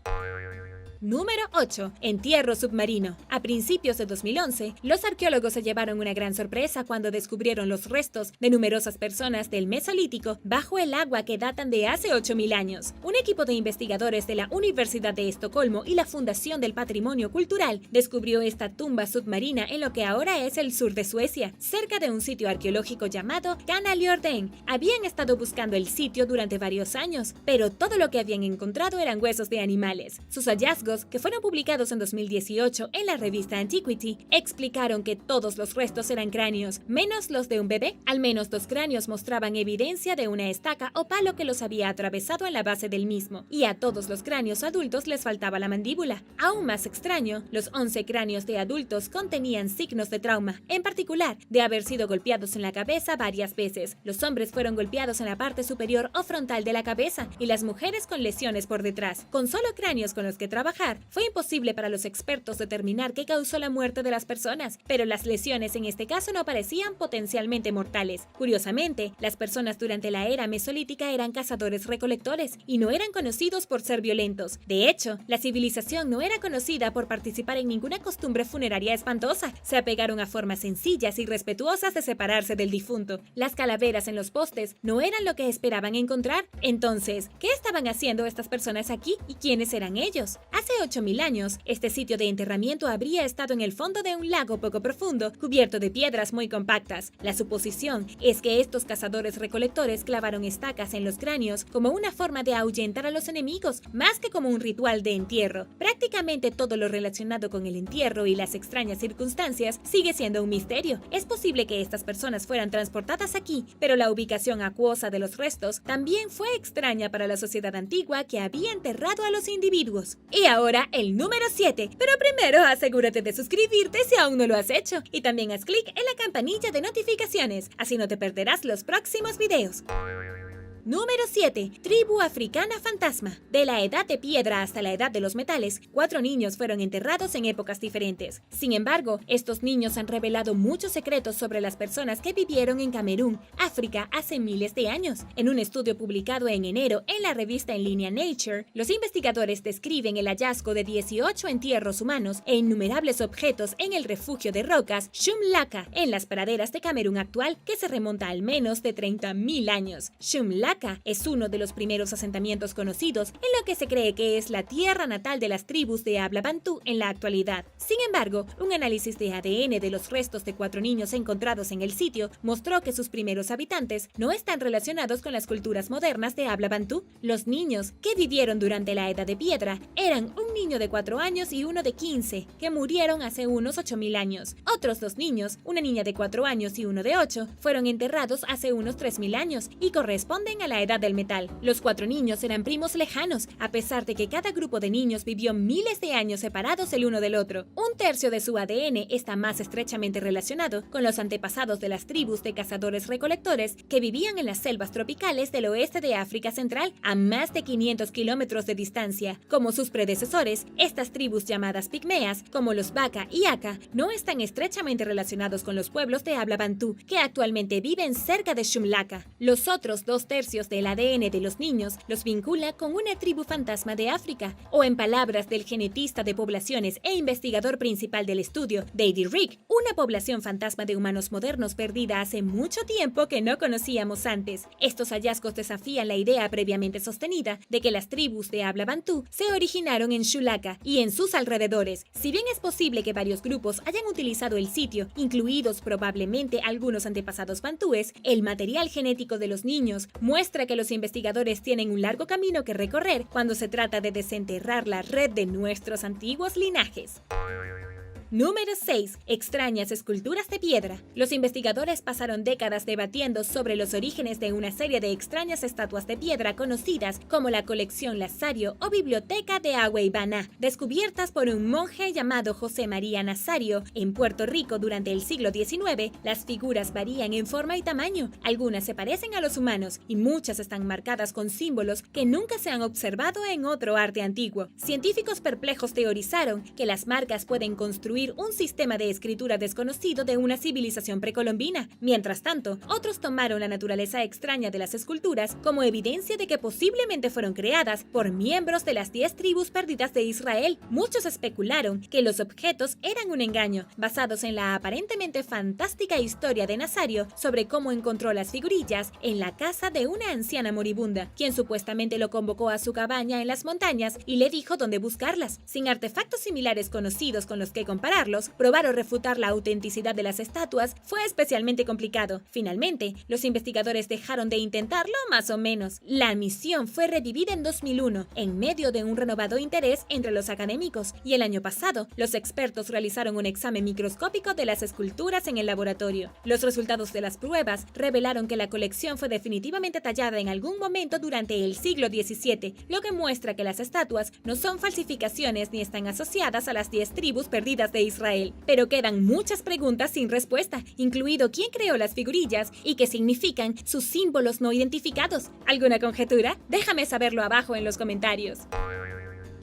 Número 8. Entierro submarino. A principios de 2011, los arqueólogos se llevaron una gran sorpresa cuando descubrieron los restos de numerosas personas del Mesolítico bajo el agua que datan de hace 8000 años. Un equipo de investigadores de la Universidad de Estocolmo y la Fundación del Patrimonio Cultural descubrió esta tumba submarina en lo que ahora es el sur de Suecia, cerca de un sitio arqueológico llamado Canaliorden. Habían estado buscando el sitio durante varios años, pero todo lo que habían encontrado eran huesos de animales. Sus hallazgos, que fueron publicados en 2018 en la revista Antiquity, explicaron que todos los restos eran cráneos, menos los de un bebé. Al menos 2 cráneos mostraban evidencia de una estaca o palo que los había atravesado en la base del mismo, y a todos los cráneos adultos les faltaba la mandíbula. Aún más extraño, los 11 cráneos de adultos contenían signos de trauma, en particular de haber sido golpeados en la cabeza varias veces. Los hombres fueron golpeados en la parte superior o frontal de la cabeza y las mujeres con lesiones por detrás. Con solo cráneos con los que trabajar, fue imposible para los expertos determinar qué causó la muerte de las personas, pero las lesiones en este caso no parecían potencialmente mortales. Curiosamente, las personas durante la era mesolítica eran cazadores-recolectores y no eran conocidos por ser violentos. De hecho, la civilización no era conocida por participar en ninguna costumbre funeraria espantosa. Se apegaron a formas sencillas y respetuosas de separarse del difunto. Las calaveras en los postes no eran lo que esperaban encontrar. Entonces, ¿qué estaban haciendo estas personas aquí y quiénes eran ellos? Hace 8000 años, este sitio de enterramiento habría estado en el fondo de un lago poco profundo, cubierto de piedras muy compactas. La suposición es que estos cazadores-recolectores clavaron estacas en los cráneos como una forma de ahuyentar a los enemigos, más que como un ritual de entierro. Prácticamente todo lo relacionado con el entierro y las extrañas circunstancias sigue siendo un misterio. Es posible que estas personas fueran transportadas aquí, pero la ubicación acuosa de los restos también fue extraña para la sociedad antigua que había enterrado a los individuos. Y ahora el número 7, pero primero asegúrate de suscribirte si aún no lo has hecho y también haz clic en la campanilla de notificaciones, así no te perderás los próximos videos. Número 7. Tribu africana fantasma. De la edad de piedra hasta la edad de los metales, 4 niños fueron enterrados en épocas diferentes. Sin embargo, estos niños han revelado muchos secretos sobre las personas que vivieron en Camerún, África, hace miles de años. En un estudio publicado en enero en la revista en línea Nature, los investigadores describen el hallazgo de 18 entierros humanos e innumerables objetos en el refugio de rocas Shumlaka, en las praderas de Camerún actual, que se remonta al menos de 30.000 años. Shumlaka es uno de los primeros asentamientos conocidos en lo que se cree que es la tierra natal de las tribus de habla bantú en la actualidad. Sin embargo, un análisis de ADN de los restos de 4 niños encontrados en el sitio mostró que sus primeros habitantes no están relacionados con las culturas modernas de habla bantú. Los niños que vivieron durante la Edad de Piedra eran un niño de 4 años y uno de 15, que murieron hace unos 8.000 años. Otros 2 niños, una niña de 4 años y uno de 8, fueron enterrados hace unos 3.000 años y corresponden a la edad del metal. Los 4 niños eran primos lejanos, a pesar de que cada grupo de niños vivió miles de años separados el uno del otro. Un tercio de su ADN está más estrechamente relacionado con los antepasados de las tribus de cazadores-recolectores que vivían en las selvas tropicales del oeste de África Central, a más de 500 kilómetros de distancia. Como sus predecesores, estas tribus llamadas pigmeas, como los Baka y Aka, no están estrechamente relacionados con los pueblos de habla bantú que actualmente viven cerca de Shumlaka. Los otros 2 tercios del ADN de los niños los vincula con una tribu fantasma de África, o en palabras del genetista de poblaciones e investigador principal del estudio, David Rick, una población fantasma de humanos modernos perdida hace mucho tiempo que no conocíamos antes. Estos hallazgos desafían la idea previamente sostenida de que las tribus de habla bantú se originaron en Shulaka y en sus alrededores. Si bien es posible que varios grupos hayan utilizado el sitio, incluidos probablemente algunos antepasados bantúes, el material genético de los niños muestra que los investigadores tienen un largo camino que recorrer cuando se trata de desenterrar la red de nuestros antiguos linajes. Número 6. Extrañas esculturas de piedra. Los investigadores pasaron décadas debatiendo sobre los orígenes de una serie de extrañas estatuas de piedra conocidas como la colección Lazario o Biblioteca de Agüeybana, descubiertas por un monje llamado José María Nazario en Puerto Rico durante el siglo XIX. Las figuras varían en forma y tamaño, algunas se parecen a los humanos y muchas están marcadas con símbolos que nunca se han observado en otro arte antiguo. Científicos perplejos teorizaron que las marcas pueden construir un sistema de escritura desconocido de una civilización precolombina. Mientras tanto, otros tomaron la naturaleza extraña de las esculturas como evidencia de que posiblemente fueron creadas por miembros de las 10 tribus perdidas de Israel. Muchos especularon que los objetos eran un engaño, basados en la aparentemente fantástica historia de Nazario sobre cómo encontró las figurillas en la casa de una anciana moribunda, quien supuestamente lo convocó a su cabaña en las montañas y le dijo dónde buscarlas. Sin artefactos similares conocidos con los que compararlos, probar o refutar la autenticidad de las estatuas fue especialmente complicado. Finalmente, los investigadores dejaron de intentarlo más o menos. La misión fue revivida en 2001, en medio de un renovado interés entre los académicos, y el año pasado, los expertos realizaron un examen microscópico de las esculturas en el laboratorio. Los resultados de las pruebas revelaron que la colección fue definitivamente tallada en algún momento durante el siglo XVII, lo que muestra que las estatuas no son falsificaciones ni están asociadas a las 10 tribus perdidas de Israel. Pero quedan muchas preguntas sin respuesta, incluido quién creó las figurillas y qué significan sus símbolos no identificados. ¿Alguna conjetura? Déjame saberlo abajo en los comentarios.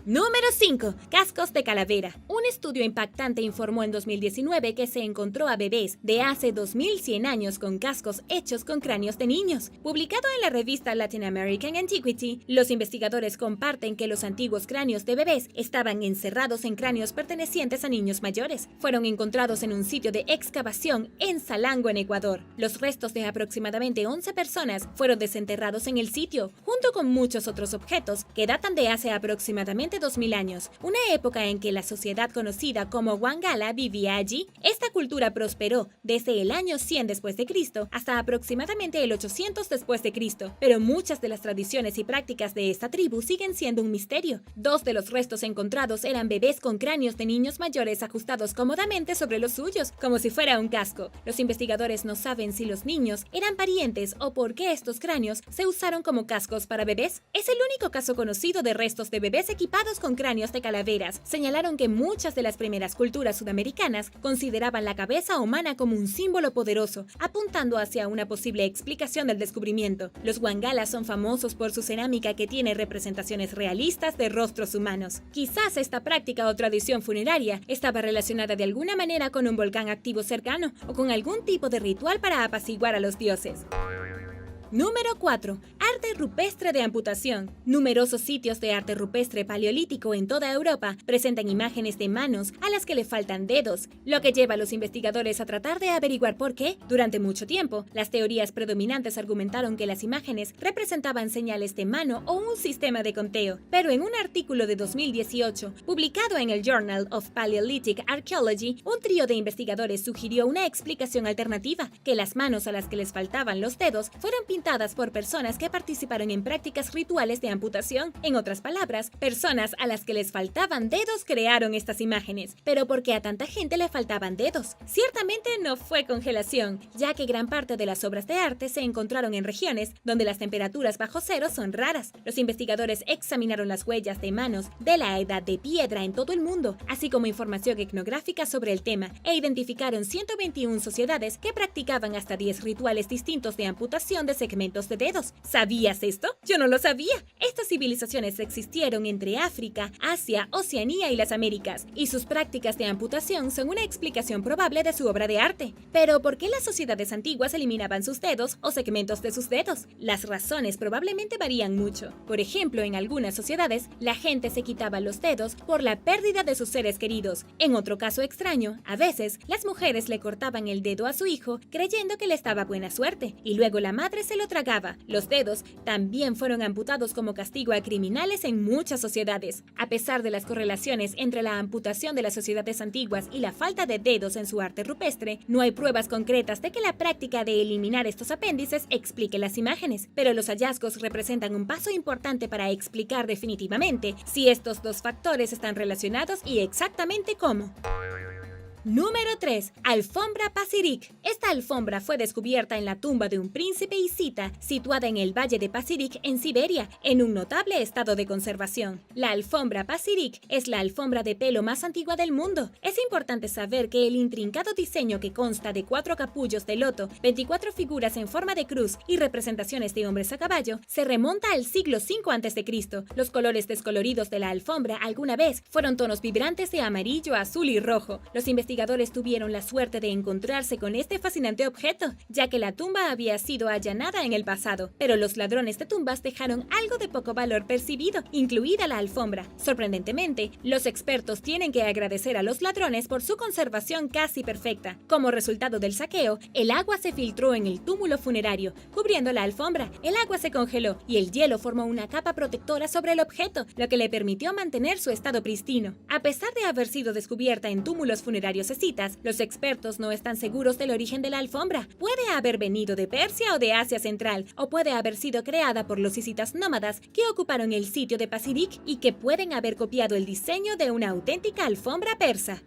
Número 5. Cascos de calavera. Un estudio impactante informó en 2019 que se encontró a bebés de hace 2100 años con cascos hechos con cráneos de niños. Publicado en la revista Latin American Antiquity, los investigadores comparten que los antiguos cráneos de bebés estaban encerrados en cráneos pertenecientes a niños mayores. Fueron encontrados en un sitio de excavación en Salango, en Ecuador. Los restos de aproximadamente 11 personas fueron desenterrados en el sitio, junto con muchos otros objetos que datan de hace aproximadamente 2000 años, una época en que la sociedad conocida como Wangala vivía allí. Esta cultura prosperó desde el año 100 después de Cristo hasta aproximadamente el 800 después de Cristo, pero muchas de las tradiciones y prácticas de esta tribu siguen siendo un misterio. 2 de los restos encontrados eran bebés con cráneos de niños mayores ajustados cómodamente sobre los suyos, como si fuera un casco. Los investigadores no saben si los niños eran parientes o por qué estos cráneos se usaron como cascos para bebés. Es el único caso conocido de restos de bebés equipados equipados con cráneos de calaveras, señalaron que muchas de las primeras culturas sudamericanas consideraban la cabeza humana como un símbolo poderoso, apuntando hacia una posible explicación del descubrimiento. Los huangalas son famosos por su cerámica que tiene representaciones realistas de rostros humanos. Quizás esta práctica o tradición funeraria estaba relacionada de alguna manera con un volcán activo cercano o con algún tipo de ritual para apaciguar a los dioses. Número 4. Arte rupestre de amputación. Numerosos sitios de arte rupestre paleolítico en toda Europa presentan imágenes de manos a las que le faltan dedos, lo que lleva a los investigadores a tratar de averiguar por qué. Durante mucho tiempo, las teorías predominantes argumentaron que las imágenes representaban señales de mano o un sistema de conteo, pero en un artículo de 2018, publicado en el Journal of Paleolithic Archaeology, un trío de investigadores sugirió una explicación alternativa, que las manos a las que les faltaban los dedos fueron pintadas por personas que participaron en prácticas rituales de amputación. En otras palabras, personas a las que les faltaban dedos crearon estas imágenes. Pero ¿por qué a tanta gente le faltaban dedos? Ciertamente no fue congelación, ya que gran parte de las obras de arte se encontraron en regiones donde las temperaturas bajo cero son raras. Los investigadores examinaron las huellas de manos de la edad de piedra en todo el mundo, así como información etnográfica sobre el tema, e identificaron 121 sociedades que practicaban hasta 10 rituales distintos de amputación de segmentos de dedos. ¿Sabías esto? Yo no lo sabía. Estas civilizaciones existieron entre África, Asia, Oceanía y las Américas, y sus prácticas de amputación son una explicación probable de su obra de arte. Pero ¿por qué las sociedades antiguas eliminaban sus dedos o segmentos de sus dedos? Las razones probablemente varían mucho. Por ejemplo, en algunas sociedades, la gente se quitaba los dedos por la pérdida de sus seres queridos. En otro caso extraño, a veces, las mujeres le cortaban el dedo a su hijo creyendo que le estaba buena suerte, y luego la madre se lo tragaba. Los dedos también fueron amputados como castigo a criminales en muchas sociedades. A pesar de las correlaciones entre la amputación de las sociedades antiguas y la falta de dedos en su arte rupestre, no hay pruebas concretas de que la práctica de eliminar estos apéndices explique las imágenes, pero los hallazgos representan un paso importante para explicar definitivamente si estos dos factores están relacionados y exactamente cómo. Número 3. Alfombra Pazyryk. Esta alfombra fue descubierta en la tumba de un príncipe hitita situada en el valle de Pazyryk en Siberia, en un notable estado de conservación. La alfombra Pazyryk es la alfombra de pelo más antigua del mundo. Es importante saber que el intrincado diseño, que consta de 4 capullos de loto, 24 figuras en forma de cruz y representaciones de hombres a caballo, se remonta al siglo V a.C. Los colores descoloridos de la alfombra alguna vez fueron tonos vibrantes de amarillo, azul y rojo. Los investigadores tuvieron la suerte de encontrarse con este fascinante objeto, ya que la tumba había sido allanada en el pasado, pero los ladrones de tumbas dejaron algo de poco valor percibido, incluida la alfombra. Sorprendentemente, los expertos tienen que agradecer a los ladrones por su conservación casi perfecta. Como resultado del saqueo, el agua se filtró en el túmulo funerario, cubriendo la alfombra. El agua se congeló y el hielo formó una capa protectora sobre el objeto, lo que le permitió mantener su estado pristino. A pesar de haber sido descubierta en túmulos funerarios escitas, los expertos no están seguros del origen de la alfombra. Puede haber venido de Persia o de Asia Central, o puede haber sido creada por los escitas nómadas que ocuparon el sitio de Pazyryk y que pueden haber copiado el diseño de una auténtica alfombra persa.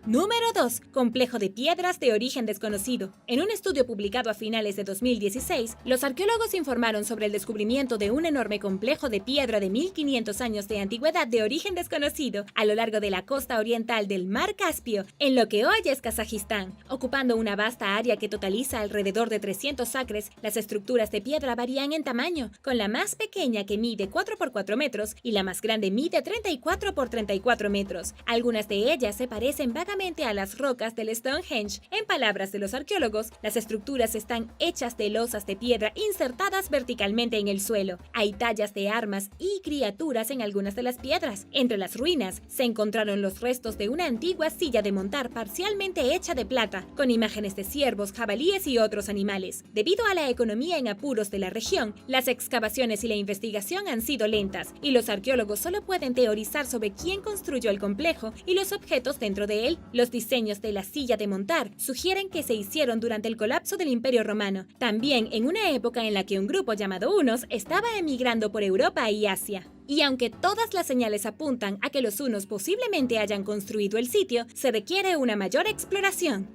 Número 2. Complejo de piedras de origen desconocido. En un estudio publicado a finales de 2016, los arqueólogos informaron sobre el descubrimiento de un enorme complejo de piedra de 1500 años de antigüedad de origen desconocido a lo largo de la costa oriental del Mar Caspio, en lo que hoy es Kazajistán. Ocupando una vasta área que totaliza alrededor de 300 acres, las estructuras de piedra varían en tamaño, con la más pequeña que mide 4 por 4 metros y la más grande mide 34 por 34 metros. Algunas de ellas se parecen vagamente a las rocas del Stonehenge. En palabras de los arqueólogos, las estructuras están hechas de losas de piedra insertadas verticalmente en el suelo. Hay tallas de armas y criaturas en algunas de las piedras. Entre las ruinas se encontraron los restos de una antigua silla de montar parcialmente hecha de plata, con imágenes de ciervos, jabalíes y otros animales. Debido a la economía en apuros de la región, las excavaciones y la investigación han sido lentas, y los arqueólogos solo pueden teorizar sobre quién construyó el complejo y los objetos dentro de él. Los diseños de la silla de montar sugieren que se hicieron durante el colapso del Imperio Romano, también en una época en la que un grupo llamado hunos estaba emigrando por Europa y Asia. Y aunque todas las señales apuntan a que los hunos posiblemente hayan construido el sitio, se requiere una mayor exploración.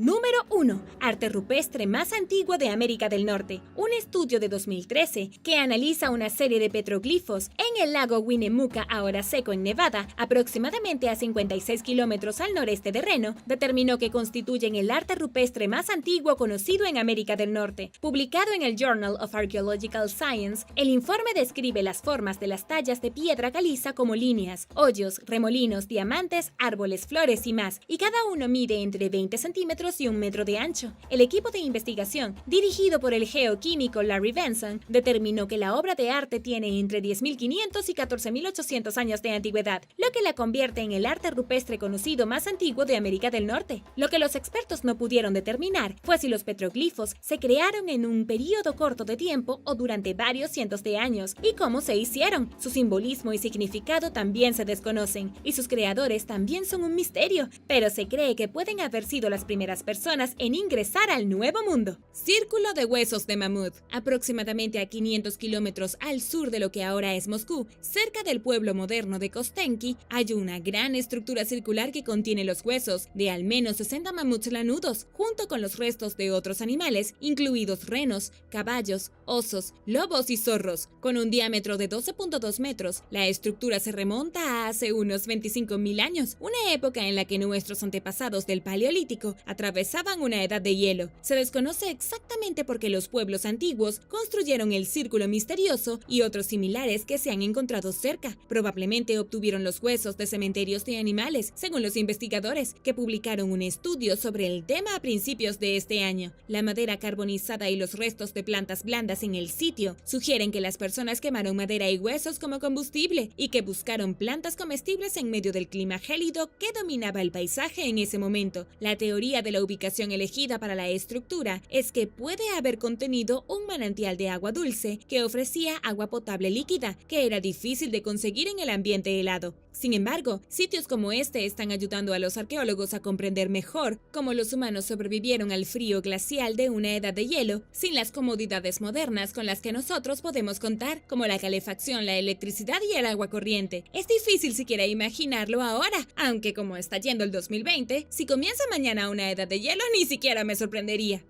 Número 1. Arte rupestre más antiguo de América del Norte. Un estudio de 2013 que analiza una serie de petroglifos en el lago Winnemucca, ahora seco en Nevada, aproximadamente a 56 kilómetros al noreste de Reno, determinó que constituyen el arte rupestre más antiguo conocido en América del Norte. Publicado en el Journal of Archaeological Science, el informe describe las formas de las tallas de piedra caliza como líneas, hoyos, remolinos, diamantes, árboles, flores y más, y cada uno mide entre 20 centímetros y 1 metro de ancho. El equipo de investigación, dirigido por el geoquímico Larry Benson, determinó que la obra de arte tiene entre 10.500 y 14.800 años de antigüedad, lo que la convierte en el arte rupestre conocido más antiguo de América del Norte. Lo que los expertos no pudieron determinar fue si los petroglifos se crearon en un periodo corto de tiempo o durante varios cientos de años, y cómo se hicieron. Su simbolismo y significado también se desconocen, y sus creadores también son un misterio, pero se cree que pueden haber sido las primeras personas en ingresar al Nuevo Mundo. Círculo de huesos de mamut. Aproximadamente a 500 kilómetros al sur de lo que ahora es Moscú, cerca del pueblo moderno de Kostenki, hay una gran estructura circular que contiene los huesos de al menos 60 mamuts lanudos, junto con los restos de otros animales, incluidos renos, caballos, osos, lobos y zorros. Con un diámetro de 12.2 metros, la estructura se remonta a hace unos 25.000 años, una época en la que nuestros antepasados del Paleolítico atravesaban una edad de hielo. Se desconoce exactamente por qué los pueblos antiguos construyeron el círculo misterioso y otros similares que se han encontrado cerca. Probablemente obtuvieron los huesos de cementerios de animales, según los investigadores, que publicaron un estudio sobre el tema a principios de este año. La madera carbonizada y los restos de plantas blandas en el sitio sugieren que las personas quemaron madera y huesos como combustible y que buscaron plantas comestibles en medio del clima gélido que dominaba el paisaje en ese momento. La teoría de la ubicación elegida para la estructura es que puede haber contenido un manantial de agua dulce que ofrecía agua potable líquida, que era difícil de conseguir en el ambiente helado. Sin embargo, sitios como este están ayudando a los arqueólogos a comprender mejor cómo los humanos sobrevivieron al frío glacial de una edad de hielo sin las comodidades modernas con las que nosotros podemos contar, como la calefacción, la electricidad y el agua corriente. Es difícil siquiera imaginarlo ahora, aunque como está yendo el 2020, si comienza mañana una edad de hielo ni siquiera me sorprendería.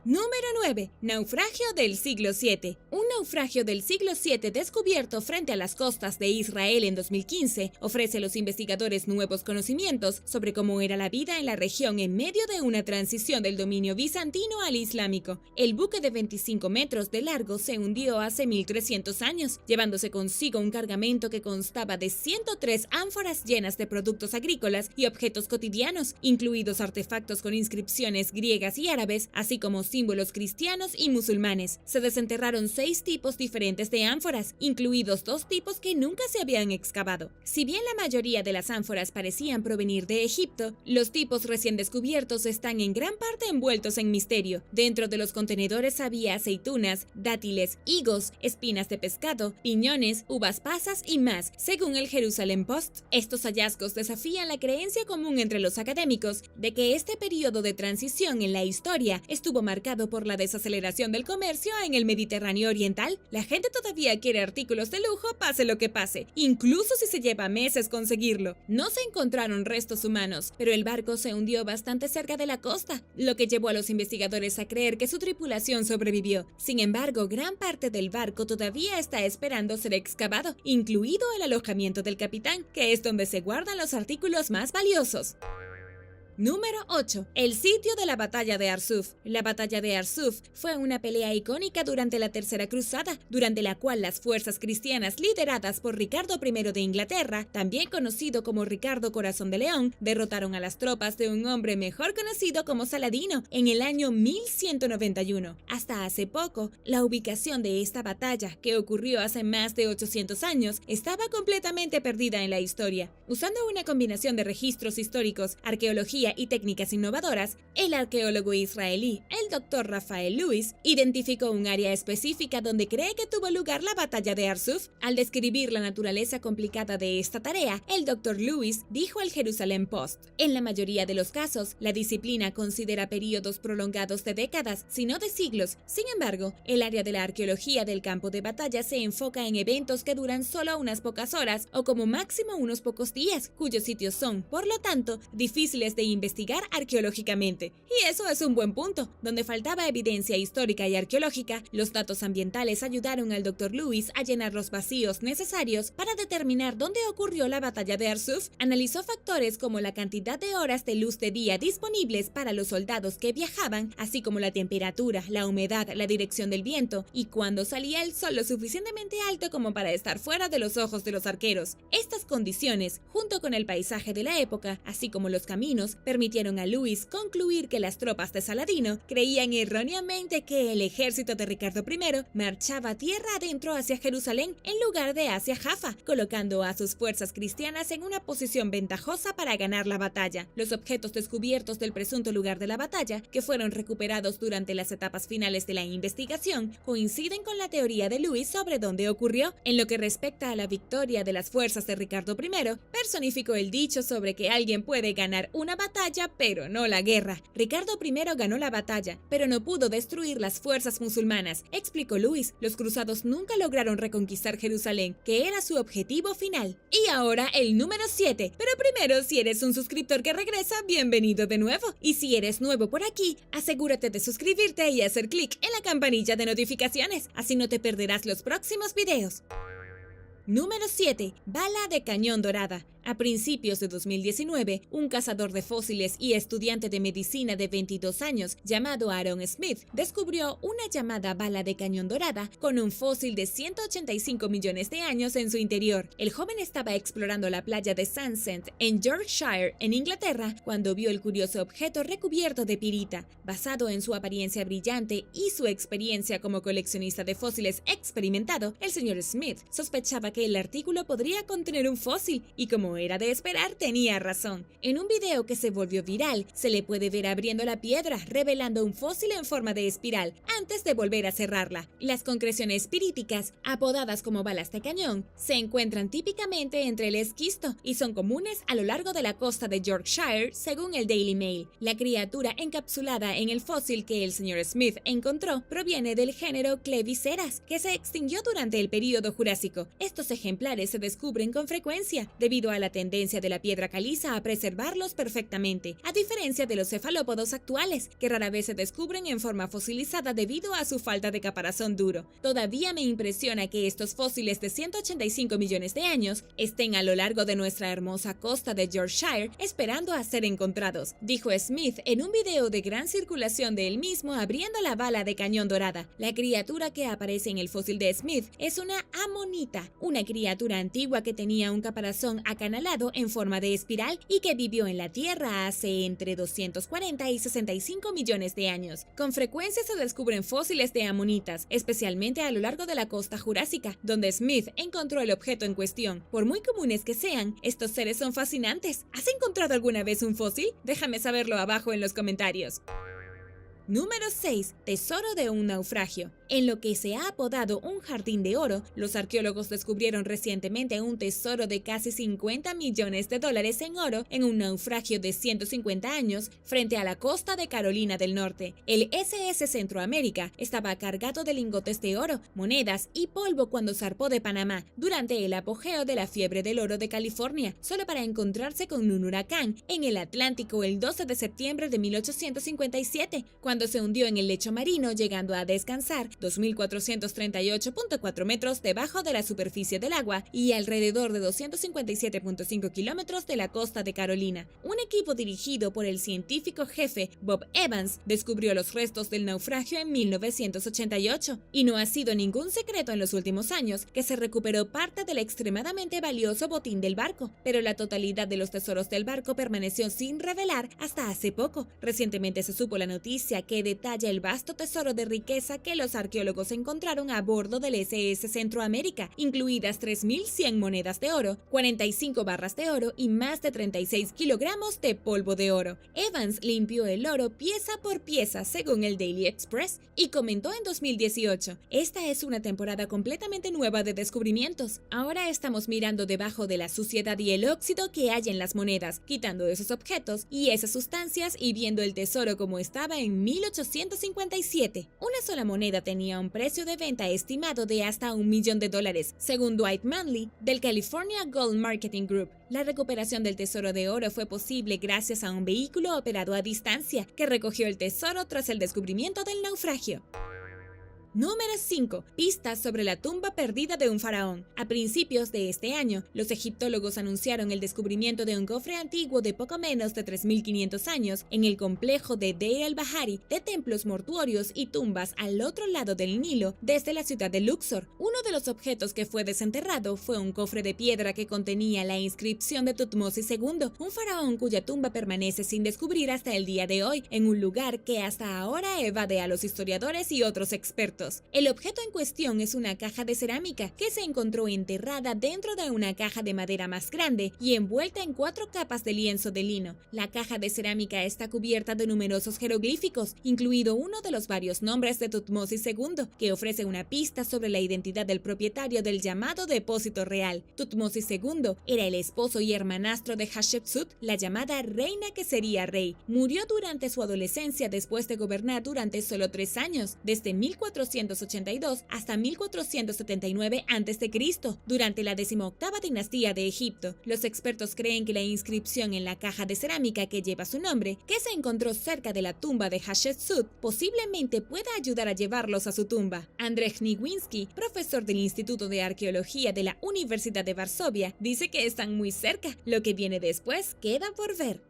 Número 9. Naufragio del siglo VII. Un naufragio del siglo VII descubierto frente a las costas de Israel en 2015 ofrece a los investigadores nuevos conocimientos sobre cómo era la vida en la región en medio de una transición del dominio bizantino al islámico. El buque de 25 metros de largo se hundió hace 1300 años, llevándose consigo un cargamento que constaba de 103 ánforas llenas de productos agrícolas y objetos cotidianos, incluidos artefactos con inscripciones griegas y árabes, así como símbolos cristianos y musulmanes. Se desenterraron 6 tipos diferentes de ánforas, incluidos 2 tipos que nunca se habían excavado. Si bien la mayoría de las ánforas parecían provenir de Egipto, los tipos recién descubiertos están en gran parte envueltos en misterio. Dentro de los contenedores había aceitunas, dátiles, higos, espinas de pescado, piñones, uvas pasas y más, según el Jerusalem Post. Estos hallazgos desafían la creencia común entre los académicos de que este periodo de transición en la historia estuvo marcado por la desaceleración del comercio en el Mediterráneo Oriental. La gente todavía quiere artículos de lujo, pase lo que pase, incluso si se lleva meses conseguirlo. No se encontraron restos humanos, pero el barco se hundió bastante cerca de la costa, lo que llevó a los investigadores a creer que su tripulación sobrevivió. Sin embargo, gran parte del barco todavía está esperando ser excavado, incluido el alojamiento del capitán, que es donde se guardan los artículos más valiosos. Número 8. El sitio de la batalla de Arsuf. La batalla de Arsuf fue una pelea icónica durante la Tercera Cruzada, durante la cual las fuerzas cristianas lideradas por Ricardo I de Inglaterra, también conocido como Ricardo Corazón de León, derrotaron a las tropas de un hombre mejor conocido como Saladino en el año 1191. Hasta hace poco, la ubicación de esta batalla, que ocurrió hace más de 800 años, estaba completamente perdida en la historia. Usando una combinación de registros históricos, arqueología y técnicas innovadoras, el arqueólogo israelí, el Dr. Rafael Lewis, identificó un área específica donde cree que tuvo lugar la batalla de Arsuf. Al describir la naturaleza complicada de esta tarea, el Dr. Lewis dijo al Jerusalem Post: en la mayoría de los casos, la disciplina considera periodos prolongados de décadas, sino de siglos. Sin embargo, el área de la arqueología del campo de batalla se enfoca en eventos que duran solo unas pocas horas o como máximo unos pocos días, cuyos sitios son, por lo tanto, difíciles de investigar arqueológicamente. Y eso es un buen punto. Donde faltaba evidencia histórica y arqueológica, los datos ambientales ayudaron al Dr. Lewis a llenar los vacíos necesarios para determinar dónde ocurrió la batalla de Arsuf. Analizó factores como la cantidad de horas de luz de día disponibles para los soldados que viajaban, así como la temperatura, la humedad, la dirección del viento y cuando salía el sol lo suficientemente alto como para estar fuera de los ojos de los arqueros. Estas condiciones, junto con el paisaje de la época, así como los caminos, permitieron a Lewis concluir que las tropas de Saladino creían erróneamente que el ejército de Ricardo I marchaba tierra adentro hacia Jerusalén en lugar de hacia Jaffa, colocando a sus fuerzas cristianas en una posición ventajosa para ganar la batalla. Los objetos descubiertos del presunto lugar de la batalla, que fueron recuperados durante las etapas finales de la investigación, coinciden con la teoría de Lewis sobre dónde ocurrió. En lo que respecta a la victoria de las fuerzas de Ricardo I, personificó el dicho sobre que alguien puede ganar una batalla pero no la guerra. Ricardo I ganó la batalla, pero no pudo destruir las fuerzas musulmanas, explicó Lewis. Los cruzados nunca lograron reconquistar Jerusalén, que era su objetivo final. Y ahora el número 7. Pero primero, si eres un suscriptor que regresa, bienvenido de nuevo. Y si eres nuevo por aquí, asegúrate de suscribirte y hacer clic en la campanilla de notificaciones, así no te perderás los próximos videos. Número 7. Bala de cañón dorada. A principios de 2019, un cazador de fósiles y estudiante de medicina de 22 años, llamado Aaron Smith, descubrió una llamada bala de cañón dorada con un fósil de 185 millones de años en su interior. El joven estaba explorando la playa de Southend, en Yorkshire, en Inglaterra, cuando vio el curioso objeto recubierto de pirita. Basado en su apariencia brillante y su experiencia como coleccionista de fósiles experimentado, el señor Smith sospechaba que el artículo podría contener un fósil, y como era de esperar, tenía razón. En un video que se volvió viral, se le puede ver abriendo la piedra, revelando un fósil en forma de espiral, antes de volver a cerrarla. Las concreciones piríticas, apodadas como balas de cañón, se encuentran típicamente entre el esquisto y son comunes a lo largo de la costa de Yorkshire, según el Daily Mail. La criatura encapsulada en el fósil que el señor Smith encontró proviene del género Cleviceras, que se extinguió durante el período Jurásico. Estos ejemplares se descubren con frecuencia, debido a la tendencia de la piedra caliza a preservarlos perfectamente, a diferencia de los cefalópodos actuales, que rara vez se descubren en forma fosilizada debido a su falta de caparazón duro. Todavía me impresiona que estos fósiles de 185 millones de años estén a lo largo de nuestra hermosa costa de Yorkshire esperando a ser encontrados, dijo Smith en un video de gran circulación de él mismo abriendo la bala de cañón dorada. La criatura que aparece en el fósil de Smith es una amonita, una criatura antigua que tenía un caparazón acanalado en forma de espiral y que vivió en la Tierra hace entre 240 y 65 millones de años. Con frecuencia se descubren fósiles de amonitas, especialmente a lo largo de la costa jurásica, donde Smith encontró el objeto en cuestión. Por muy comunes que sean, estos seres son fascinantes. ¿Has encontrado alguna vez un fósil? Déjame saberlo abajo en los comentarios. Número 6. Tesoro de un naufragio. En lo que se ha apodado un jardín de oro, los arqueólogos descubrieron recientemente un tesoro de casi 50 millones de dólares en oro en un naufragio de 150 años frente a la costa de Carolina del Norte. El SS Centroamérica estaba cargado de lingotes de oro, monedas y polvo cuando zarpó de Panamá durante el apogeo de la fiebre del oro de California, solo para encontrarse con un huracán en el Atlántico el 12 de septiembre de 1857, cuando se hundió en el lecho marino, llegando a descansar 2.438.4 metros debajo de la superficie del agua y alrededor de 257.5 kilómetros de la costa de Carolina. Un equipo dirigido por el científico jefe Bob Evans descubrió los restos del naufragio en 1988, y no ha sido ningún secreto en los últimos años que se recuperó parte del extremadamente valioso botín del barco, pero la totalidad de los tesoros del barco permaneció sin revelar hasta hace poco. Recientemente se supo la noticia que detalla el vasto tesoro de riqueza que los arqueólogos encontraron a bordo del SS Centroamérica, incluidas 3.100 monedas de oro, 45 barras de oro y más de 36 kilogramos de polvo de oro. Evans limpió el oro pieza por pieza, según el Daily Express, y comentó en 2018: "Esta es una temporada completamente nueva de descubrimientos. Ahora estamos mirando debajo de la suciedad y el óxido que hay en las monedas, quitando esos objetos y esas sustancias y viendo el tesoro como estaba en 1857. Una sola moneda tenía un precio de venta estimado de hasta $1 millón, según Dwight Manley, del California Gold Marketing Group. La recuperación del tesoro de oro fue posible gracias a un vehículo operado a distancia que recogió el tesoro tras el descubrimiento del naufragio. Número 5. Pistas sobre la tumba perdida de un faraón. A principios de este año, los egiptólogos anunciaron el descubrimiento de un cofre antiguo de poco menos de 3.500 años en el complejo de Deir el-Bahari, de templos mortuorios y tumbas al otro lado del Nilo, desde la ciudad de Luxor. Uno de los objetos que fue desenterrado fue un cofre de piedra que contenía la inscripción de Tutmosis II, un faraón cuya tumba permanece sin descubrir hasta el día de hoy, en un lugar que hasta ahora evade a los historiadores y otros expertos. El objeto en cuestión es una caja de cerámica que se encontró enterrada dentro de una caja de madera más grande y envuelta en 4 capas de lienzo de lino. La caja de cerámica está cubierta de numerosos jeroglíficos, incluido uno de los varios nombres de Tutmosis II, que ofrece una pista sobre la identidad del propietario del llamado depósito real. Tutmosis II era el esposo y hermanastro de Hatshepsut, la llamada reina que sería rey. Murió durante su adolescencia después de gobernar durante solo 3 años, desde 1482 hasta 1479 a.C., durante la 18ª dinastía de Egipto. Los expertos creen que la inscripción en la caja de cerámica que lleva su nombre, que se encontró cerca de la tumba de Hatshepsut, posiblemente pueda ayudar a llevarlos a su tumba. Andrzej Niewinski, profesor del Instituto de Arqueología de la Universidad de Varsovia, dice que están muy cerca. Lo que viene después queda por ver.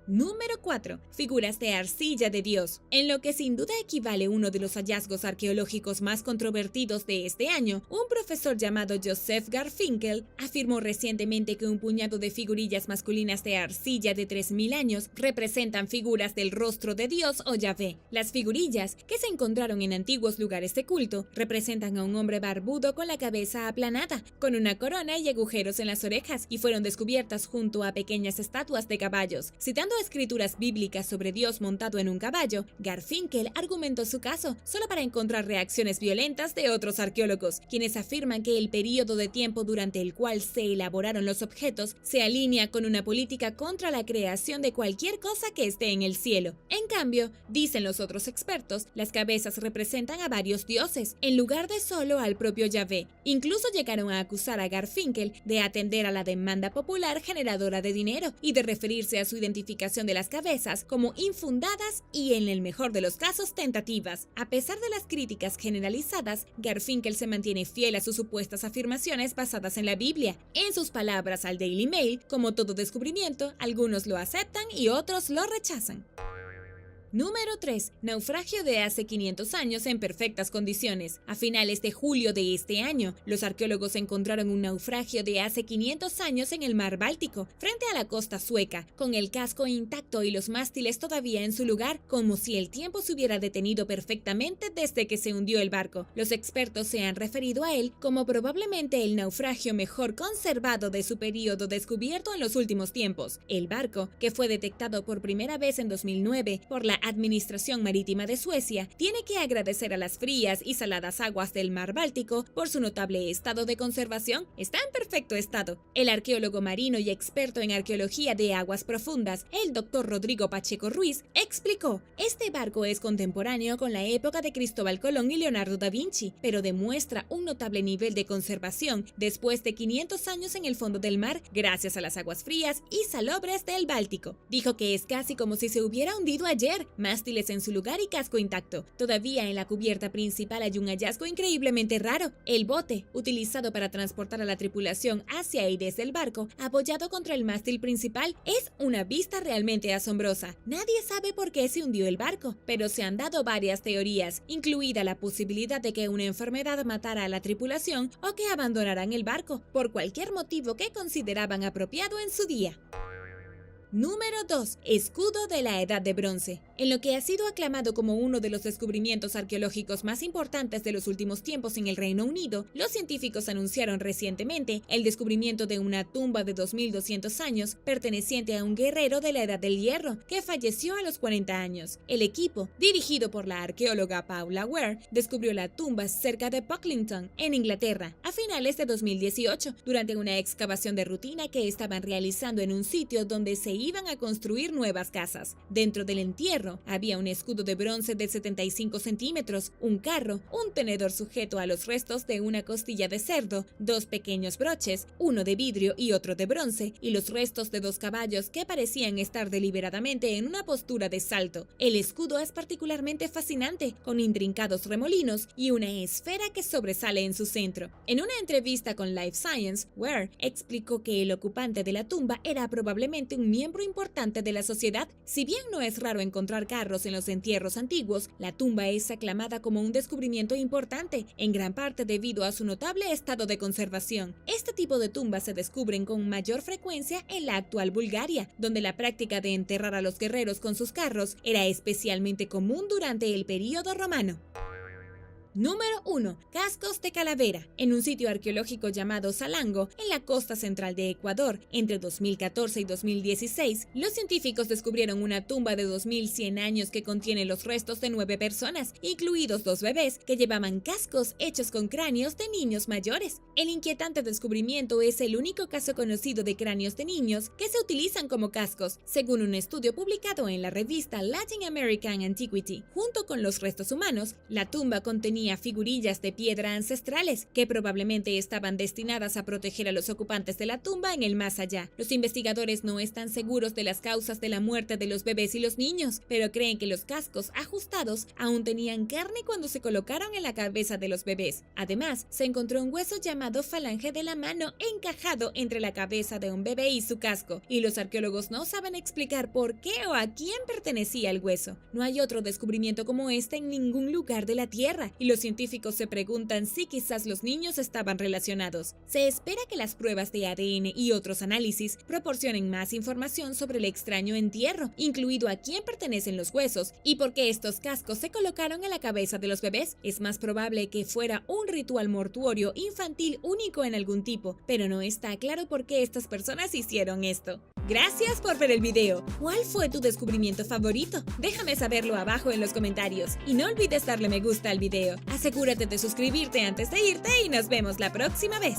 Número 4. Figuras de arcilla de Dios. En lo que sin duda equivale uno de los hallazgos arqueológicos más controvertidos de este año, un profesor llamado Joseph Garfinkel afirmó recientemente que un puñado de figurillas masculinas de arcilla de 3.000 años representan figuras del rostro de Dios o Yahvé. Las figurillas, que se encontraron en antiguos lugares de culto, representan a un hombre barbudo con la cabeza aplanada, con una corona y agujeros en las orejas, y fueron descubiertas junto a pequeñas estatuas de caballos. Citando escrituras bíblicas sobre Dios montado en un caballo, Garfinkel argumentó su caso solo para encontrar reacciones violentas de otros arqueólogos, quienes afirman que el período de tiempo durante el cual se elaboraron los objetos se alinea con una política contra la creación de cualquier cosa que esté en el cielo. En cambio, dicen los otros expertos, las cabezas representan a varios dioses, en lugar de solo al propio Yahvé. Incluso llegaron a acusar a Garfinkel de atender a la demanda popular generadora de dinero y de referirse a su identificación de las cabezas como infundadas y, en el mejor de los casos, tentativas. A pesar de las críticas generalizadas, Garfinkel se mantiene fiel a sus supuestas afirmaciones basadas en la Biblia. En sus palabras al Daily Mail, como todo descubrimiento, algunos lo aceptan y otros lo rechazan. Número 3. Naufragio de hace 500 años en perfectas condiciones. A finales de julio de este año, los arqueólogos encontraron un naufragio de hace 500 años en el mar Báltico, frente a la costa sueca, con el casco intacto y los mástiles todavía en su lugar, como si el tiempo se hubiera detenido perfectamente desde que se hundió el barco. Los expertos se han referido a él como probablemente el naufragio mejor conservado de su periodo descubierto en los últimos tiempos. El barco, que fue detectado por primera vez en 2009 por la Administración Marítima de Suecia, tiene que agradecer a las frías y saladas aguas del mar Báltico por su notable estado de conservación. Está en perfecto estado. El arqueólogo marino y experto en arqueología de aguas profundas, el Dr. Rodrigo Pacheco Ruiz, explicó: este barco es contemporáneo con la época de Cristóbal Colón y Leonardo da Vinci, pero demuestra un notable nivel de conservación después de 500 años en el fondo del mar, gracias a las aguas frías y salobres del Báltico. Dijo que es casi como si se hubiera hundido ayer, mástiles en su lugar y casco intacto. Todavía en la cubierta principal hay un hallazgo increíblemente raro: el bote, utilizado para transportar a la tripulación hacia y desde el barco, apoyado contra el mástil principal. Es una vista realmente asombrosa. Nadie sabe por qué se hundió el barco, pero se han dado varias teorías, incluida la posibilidad de que una enfermedad matara a la tripulación o que abandonaran el barco, por cualquier motivo que consideraban apropiado en su día. Número 2. Escudo de la Edad de Bronce. En lo que ha sido aclamado como uno de los descubrimientos arqueológicos más importantes de los últimos tiempos en el Reino Unido, los científicos anunciaron recientemente el descubrimiento de una tumba de 2.200 años perteneciente a un guerrero de la Edad del Hierro que falleció a los 40 años. El equipo, dirigido por la arqueóloga Paula Ware, descubrió la tumba cerca de Pocklington, en Inglaterra, a finales de 2018, durante una excavación de rutina que estaban realizando en un sitio donde se iban a construir nuevas casas. Dentro del entierro hierro, había un escudo de bronce de 75 centímetros, un carro, un tenedor sujeto a los restos de una costilla de cerdo, dos pequeños broches, uno de vidrio y otro de bronce, y los restos de dos caballos que parecían estar deliberadamente en una postura de salto. El escudo es particularmente fascinante, con intrincados remolinos y una esfera que sobresale en su centro. En una entrevista con Life Science, Ware explicó que el ocupante de la tumba era probablemente un miembro importante de la sociedad. Si bien no es raro encontrar carros en los entierros antiguos, la tumba es aclamada como un descubrimiento importante, en gran parte debido a su notable estado de conservación. Este tipo de tumbas se descubren con mayor frecuencia en la actual Bulgaria, donde la práctica de enterrar a los guerreros con sus carros era especialmente común durante el período romano. Número 1. Cascos de calavera. En un sitio arqueológico llamado Salango, en la costa central de Ecuador, entre 2014 y 2016, los científicos descubrieron una tumba de 2100 años que contiene los restos de 9 personas, incluidos 2 bebés, que llevaban cascos hechos con cráneos de niños mayores. El inquietante descubrimiento es el único caso conocido de cráneos de niños que se utilizan como cascos, según un estudio publicado en la revista Latin American Antiquity. Junto con los restos humanos, la tumba contenía figurillas de piedra ancestrales que probablemente estaban destinadas a proteger a los ocupantes de la tumba en el más allá. Los investigadores no están seguros de las causas de la muerte de los bebés y los niños, pero creen que los cascos ajustados aún tenían carne cuando se colocaron en la cabeza de los bebés. Además, se encontró un hueso llamado falange de la mano encajado entre la cabeza de un bebé y su casco, y los arqueólogos no saben explicar por qué o a quién pertenecía el hueso. No hay otro descubrimiento como este en ningún lugar de la Tierra, y los científicos se preguntan si quizás los niños estaban relacionados. Se espera que las pruebas de ADN y otros análisis proporcionen más información sobre el extraño entierro, incluido a quién pertenecen los huesos y por qué estos cascos se colocaron en la cabeza de los bebés. Es más probable que fuera un ritual mortuorio infantil único en algún tipo, pero no está claro por qué estas personas hicieron esto. Gracias por ver el video. ¿Cuál fue tu descubrimiento favorito? Déjame saberlo abajo en los comentarios. Y no olvides darle me gusta al video. Asegúrate de suscribirte antes de irte y nos vemos la próxima vez.